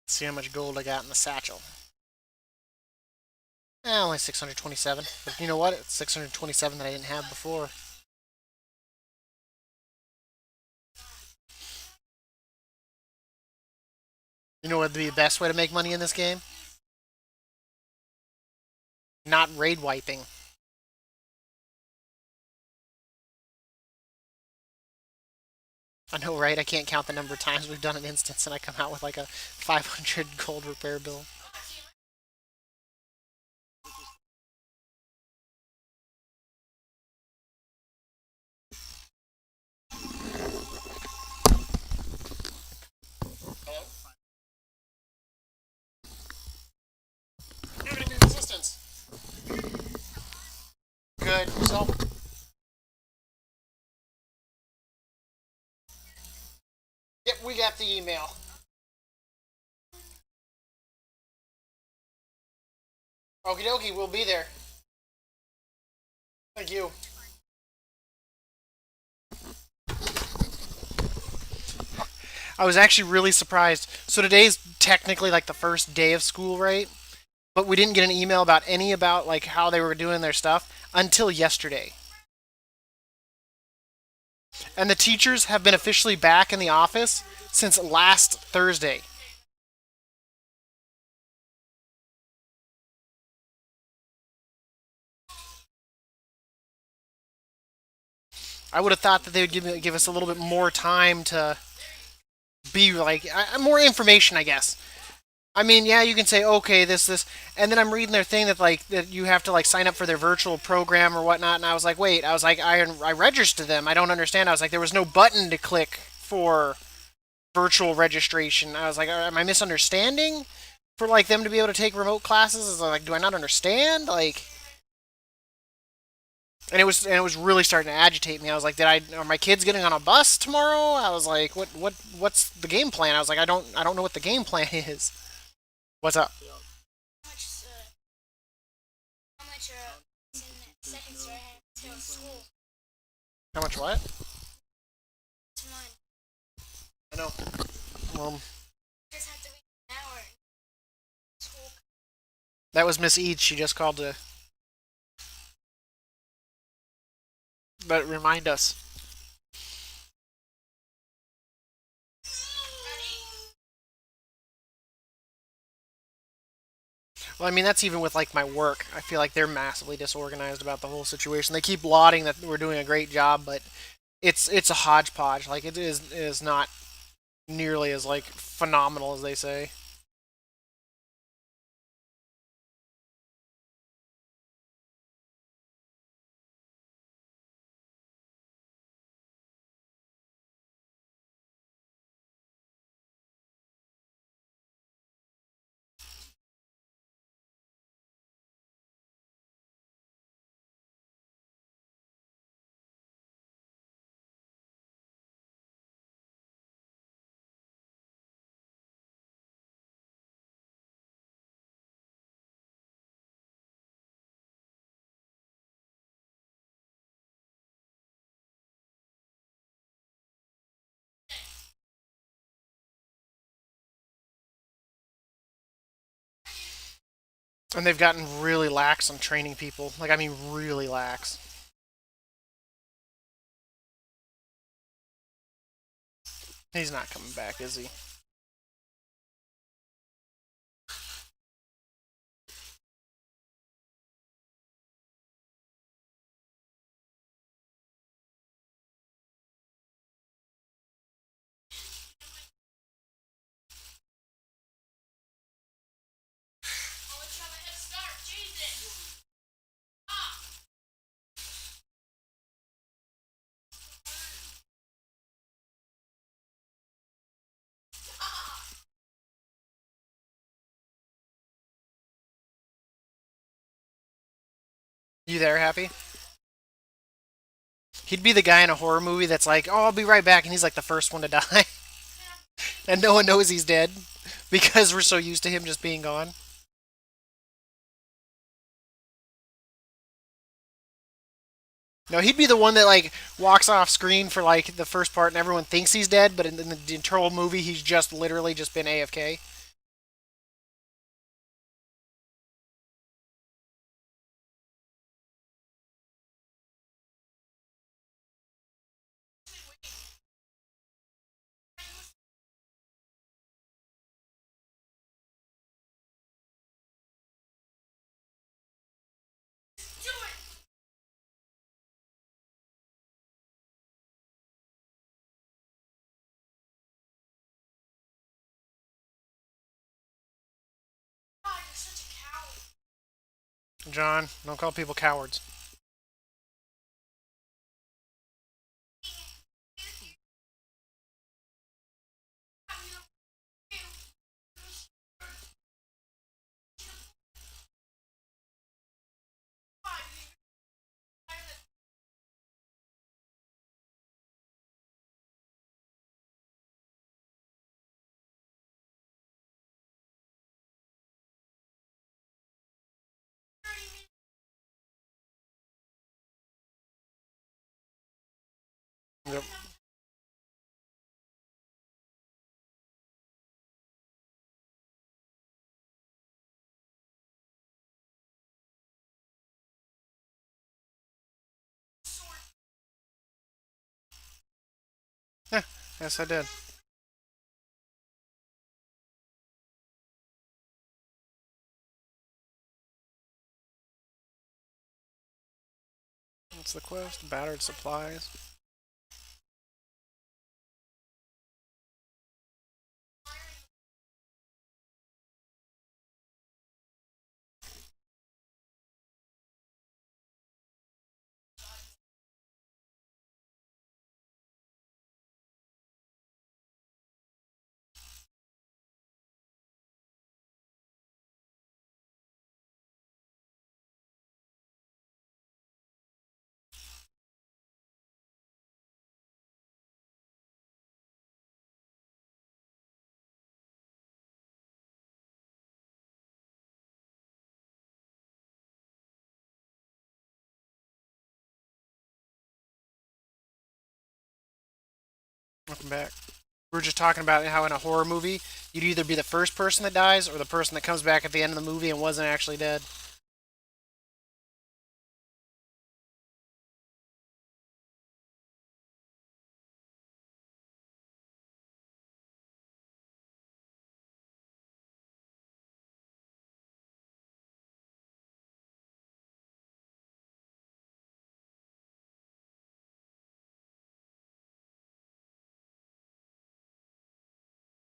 S1: See how much gold I got in the satchel. Only 627. But you know what? It's 627 that I didn't have before. You know what would be the best way to make money in this game? Not raid wiping. I know, right? I can't count the number of times we've done an instance and I come out with like a 500 gold repair bill. Enemy resistance. Good. So, yep, we got the email. Okie dokie, we'll be there. Thank you. I was actually really surprised. So today's technically like the first day of school, right? But we didn't get an email about any about like how they were doing their stuff until yesterday. And the teachers have been officially back in the office since last Thursday. I would have thought that they would give us a little bit more time to be like more information, I guess. I mean, yeah, you can say okay, this, and then I'm reading their thing that like that you have to like sign up for their virtual program or whatnot, and I was like, wait, I was like, I registered them. I don't understand. I was like, there was no button to click for virtual registration. I was like, am I misunderstanding? For like them to be able to take remote classes, is like, do I not understand? Like, and it was really starting to agitate me. I was like, are my kids getting on a bus tomorrow? I was like, what's the game plan? I was like, I don't know what the game plan is. What's up? How much seconds do I have till school? How much what? I know. Well, just have to wait an hour. School. That was Miss Eads. She just called to. But remind us. Well, I mean, that's even with like my work. I feel like they're massively disorganized about the whole situation. They keep lauding that we're doing a great job, but it's a hodgepodge. Like it is not nearly as like phenomenal as they say. And they've gotten really lax on training people. Like I mean, really lax. He's not coming back, is he? You there, Happy? He'd be the guy in a horror movie that's like, "Oh, I'll be right back," and he's like the first one to die, and no one knows he's dead because we're so used to him just being gone. No, he'd be the one that like walks off screen for like the first part, and everyone thinks he's dead, but in the internal movie, he's just literally just been AFK. John, don't call people cowards. Yep. Yeah, yes, I did. What's the quest? Battered supplies. Welcome back. We were just talking about how in a horror movie, you'd either be the first person that dies or the person that comes back at the end of the movie and wasn't actually dead.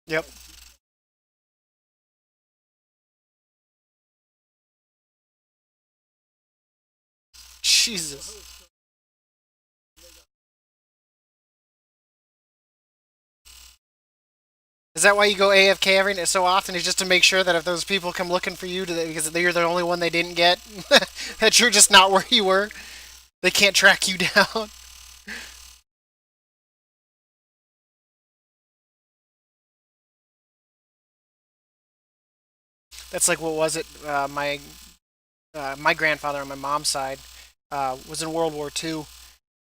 S1: Yep. Jesus. Is that why you go AFK every so often? Is just to make sure that if those people come looking for you, because you're the only one they didn't get, that you're just not where you were. They can't track you down. That's like what was it? My grandfather on my mom's side was in World War II,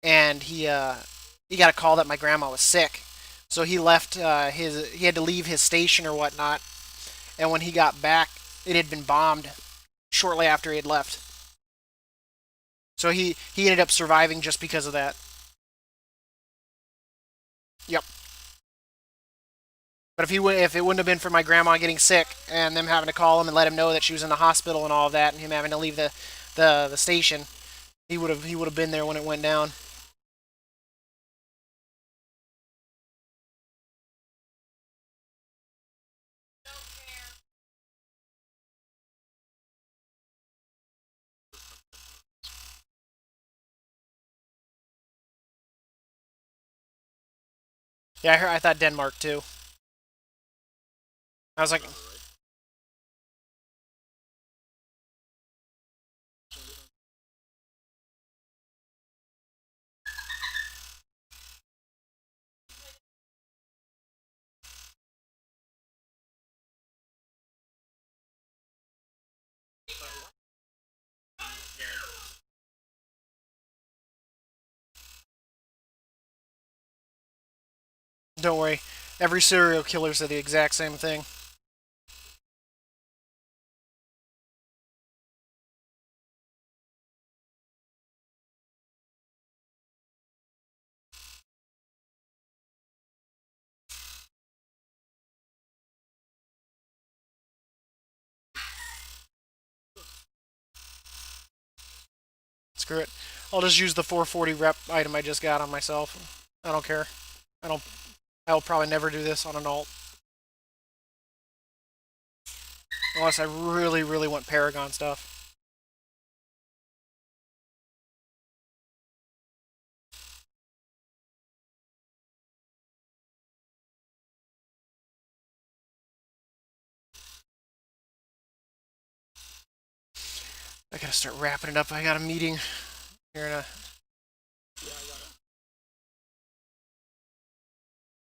S1: and he got a call that my grandma was sick, so he left he had to leave his station or whatnot, and when he got back, it had been bombed shortly after he had left. So he ended up surviving just because of that. Yep. But if it wouldn't have been for my grandma getting sick and them having to call him and let him know that she was in the hospital and all of that, and him having to leave the station, he would have been there when it went down. Yeah, I thought Denmark too. I was like, don't worry, every serial killer said the exact same thing. Screw it. I'll just use the 440 rep item I just got on myself. I don't care. I don't. I'll probably never do this on an alt unless I really, really want Paragon stuff. I gotta start wrapping it up. I got a meeting here in a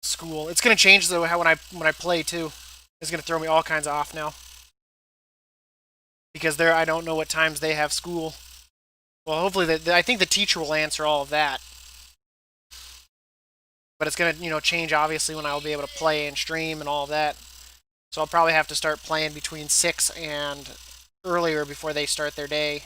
S1: school. It's gonna change though how when I play too. It's gonna throw me all kinds of off now because I don't know what times they have school. Well, hopefully I think the teacher will answer all of that, but it's gonna change obviously when I'll be able to play and stream and all of that. So I'll probably have to start playing between 6 and earlier before they start their day.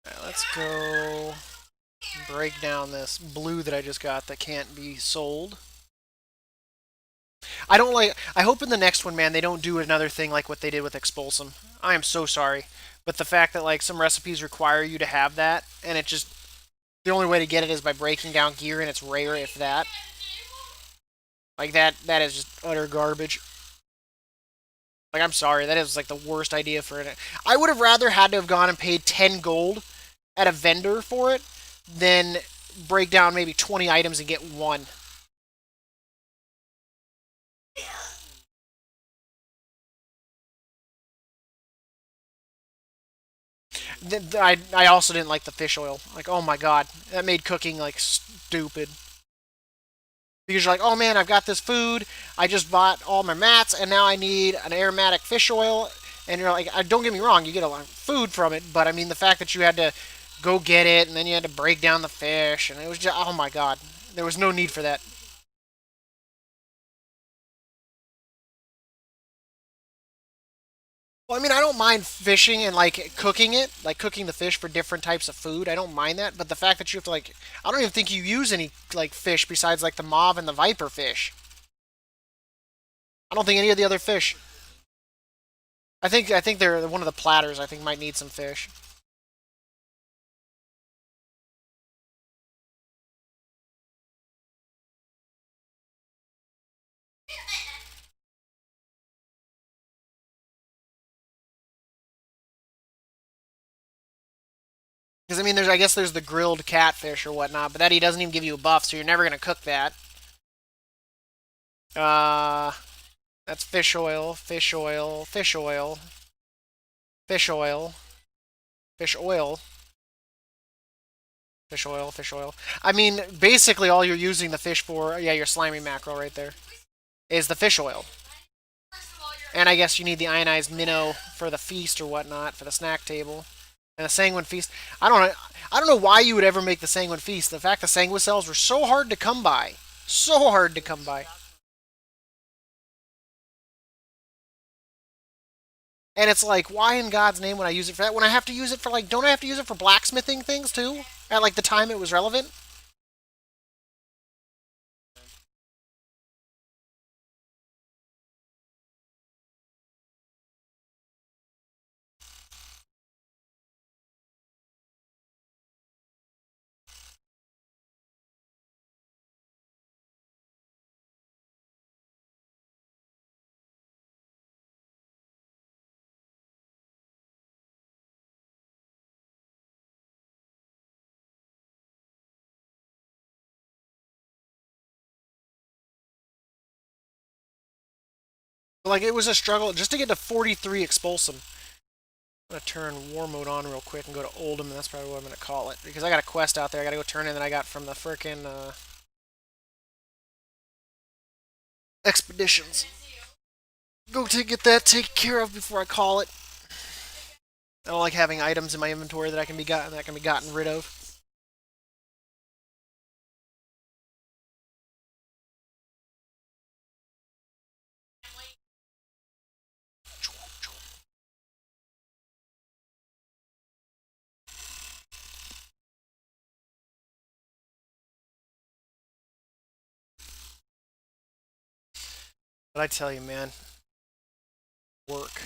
S1: All right, let's go break down this blue that I just got that can't be sold. I don't like. I hope in the next one, man, they don't do another thing like what they did with Expulsum. I am so sorry, but the fact that like some recipes require you to have that, and it just the only way to get it is by breaking down gear, and it's rare if that. Like that is just utter garbage. Like I'm sorry, that is like the worst idea for it. I would have rather had to have gone and paid 10 gold at a vendor for it than break down maybe 20 items and get one. I also didn't like the fish oil. Like, oh my god, that made cooking like stupid. Because you're like, oh man, I've got this food. I just bought all my mats, and now I need an aromatic fish oil. And you're like, don't get me wrong, you get a lot of food from it, but I mean the fact that you had to go get it, and then you had to break down the fish, and it was just, oh my god, there was no need for that. Well, I mean, I don't mind fishing and like cooking it, like cooking the fish for different types of food. I don't mind that, but the fact that you have to like, I don't even think you use any like fish besides like the mauve and the viper fish. I don't think any of the other fish. I think they're one of the platters. I think might need some fish. Because I mean, I guess there's the grilled catfish or whatnot, but that he doesn't even give you a buff, so you're never gonna cook that. Uh, that's fish oil, fish oil, fish oil, fish oil, fish oil, fish oil, fish oil. I mean, basically all you're using the fish for, yeah, your slimy mackerel right there, is the fish oil. And I guess you need the ionized minnow for the feast or whatnot for the snack table. And the sanguine feast. I don't know why you would ever make the sanguine feast. The fact the sanguine cells were so hard to come by, so hard to come by. And it's like, why in God's name would I use it for that? When I have to use it for like, don't I have to use it for blacksmithing things too? At like the time it was relevant. Like it was a struggle just to get to 43 expulsum. I'm gonna turn war mode on real quick and go to Oldham, and that's probably what I'm gonna call it because I got a quest out there. I gotta go turn in that I got from the frickin' expeditions. Go to get that taken care of before I call it. I don't like having items in my inventory that can be gotten rid of. But I tell you, man, work.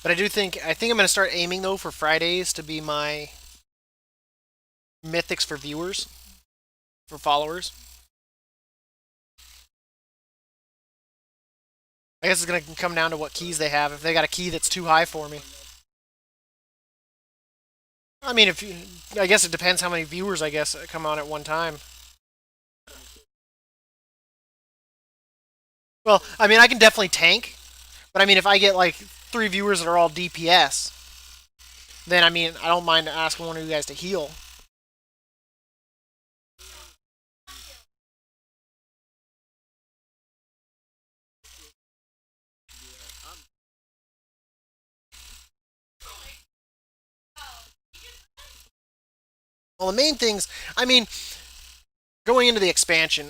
S1: But I think I'm gonna start aiming though for Fridays to be my mythics for viewers, for followers. I guess it's gonna come down to what keys they have. If they got a key that's too high for me, I mean, if you, I guess it depends how many viewers I guess come on at one time. Well, I mean, I can definitely tank, but I mean, if I get like three viewers that are all DPS, then I mean, I don't mind asking one of you guys to heal. Well, the main things, I mean, going into the expansion,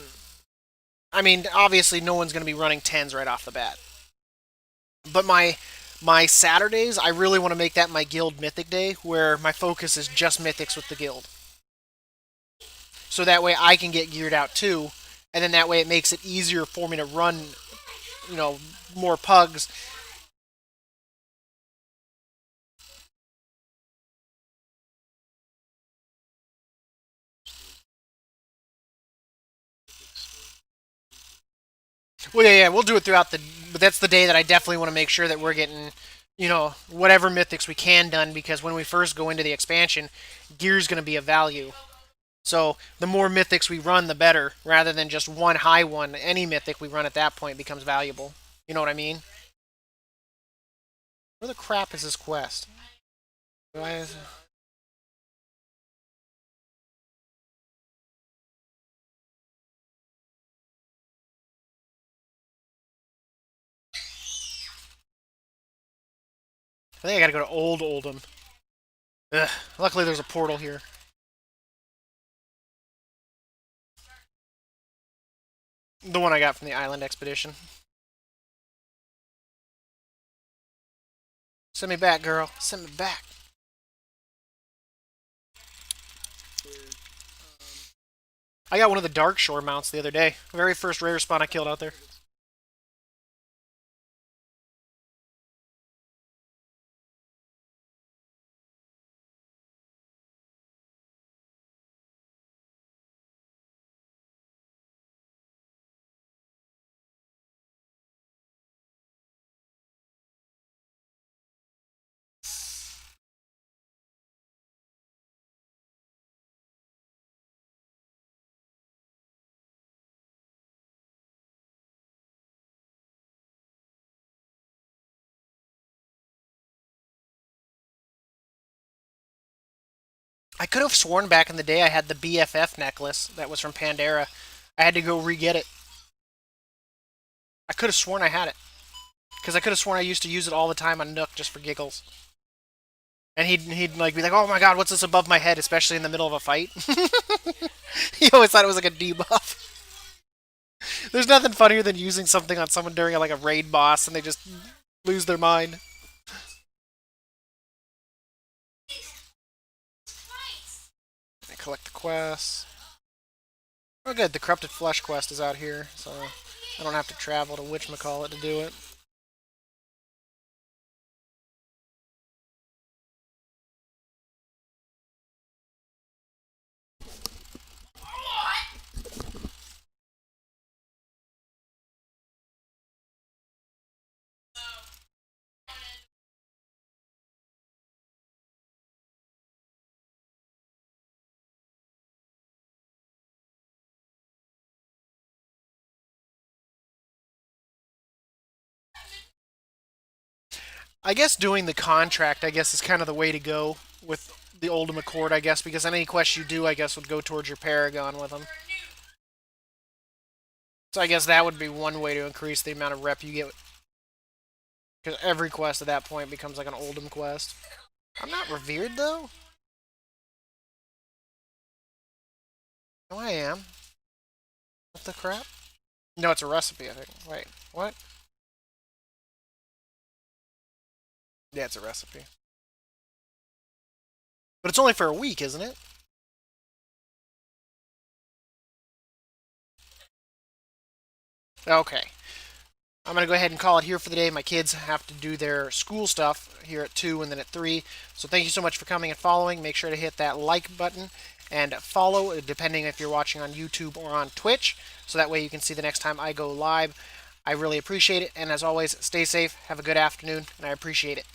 S1: I mean, obviously, no one's going to be running tens right off the bat. But my Saturdays, I really want to make that my guild mythic day, where my focus is just mythics with the guild. So that way I can get geared out too, and then that way it makes it easier for me to run, you know, more pugs. Well, yeah, we'll do it throughout the. But that's the day that I definitely want to make sure that we're getting, whatever mythics we can done, because when we first go into the expansion, gear's going to be of value. So the more mythics we run, the better, rather than just one high one. Any mythic we run at that point becomes valuable. You know what I mean? Where the crap is this quest? Why is... I think I gotta go to Old Oldham. Ugh. Luckily, there's a portal here. The one I got from the island expedition. Send me back, girl. Send me back. I got one of the Dark Shore mounts the other day. Very first rare spawn I killed out there. I could have sworn back in the day I had the BFF necklace that was from Pandora. I had to go re-get it. I could have sworn I had it. Because I could have sworn I used to use it all the time on Nook just for giggles. And he'd like be like, "Oh my god, what's this above my head?" Especially in the middle of a fight. He always thought it was like a debuff. There's nothing funnier than using something on someone during like a raid boss and they just lose their mind. I collect the quests. Oh good, the Corrupted Flesh quest is out here, so I don't have to travel to whatchamacallit to do it. I guess doing the contract, I guess, is kind of the way to go with the Oldham Accord, I guess, because any quest you do, I guess, would go towards your Paragon with them. So I guess that would be one way to increase the amount of rep you get. Because every quest at that point becomes like an Oldham quest. I'm not revered, though. No, I am. What the crap? No, it's a recipe, I think. Wait, what? Yeah, it's a recipe. But it's only for a week, isn't it? Okay. I'm going to go ahead and call it here for the day. My kids have to do their school stuff here at 2 and then at 3. So thank you so much for coming and following. Make sure to hit that like button and follow, depending if you're watching on YouTube or on Twitch, so that way you can see the next time I go live. I really appreciate it, and as always, stay safe, have a good afternoon, and I appreciate it.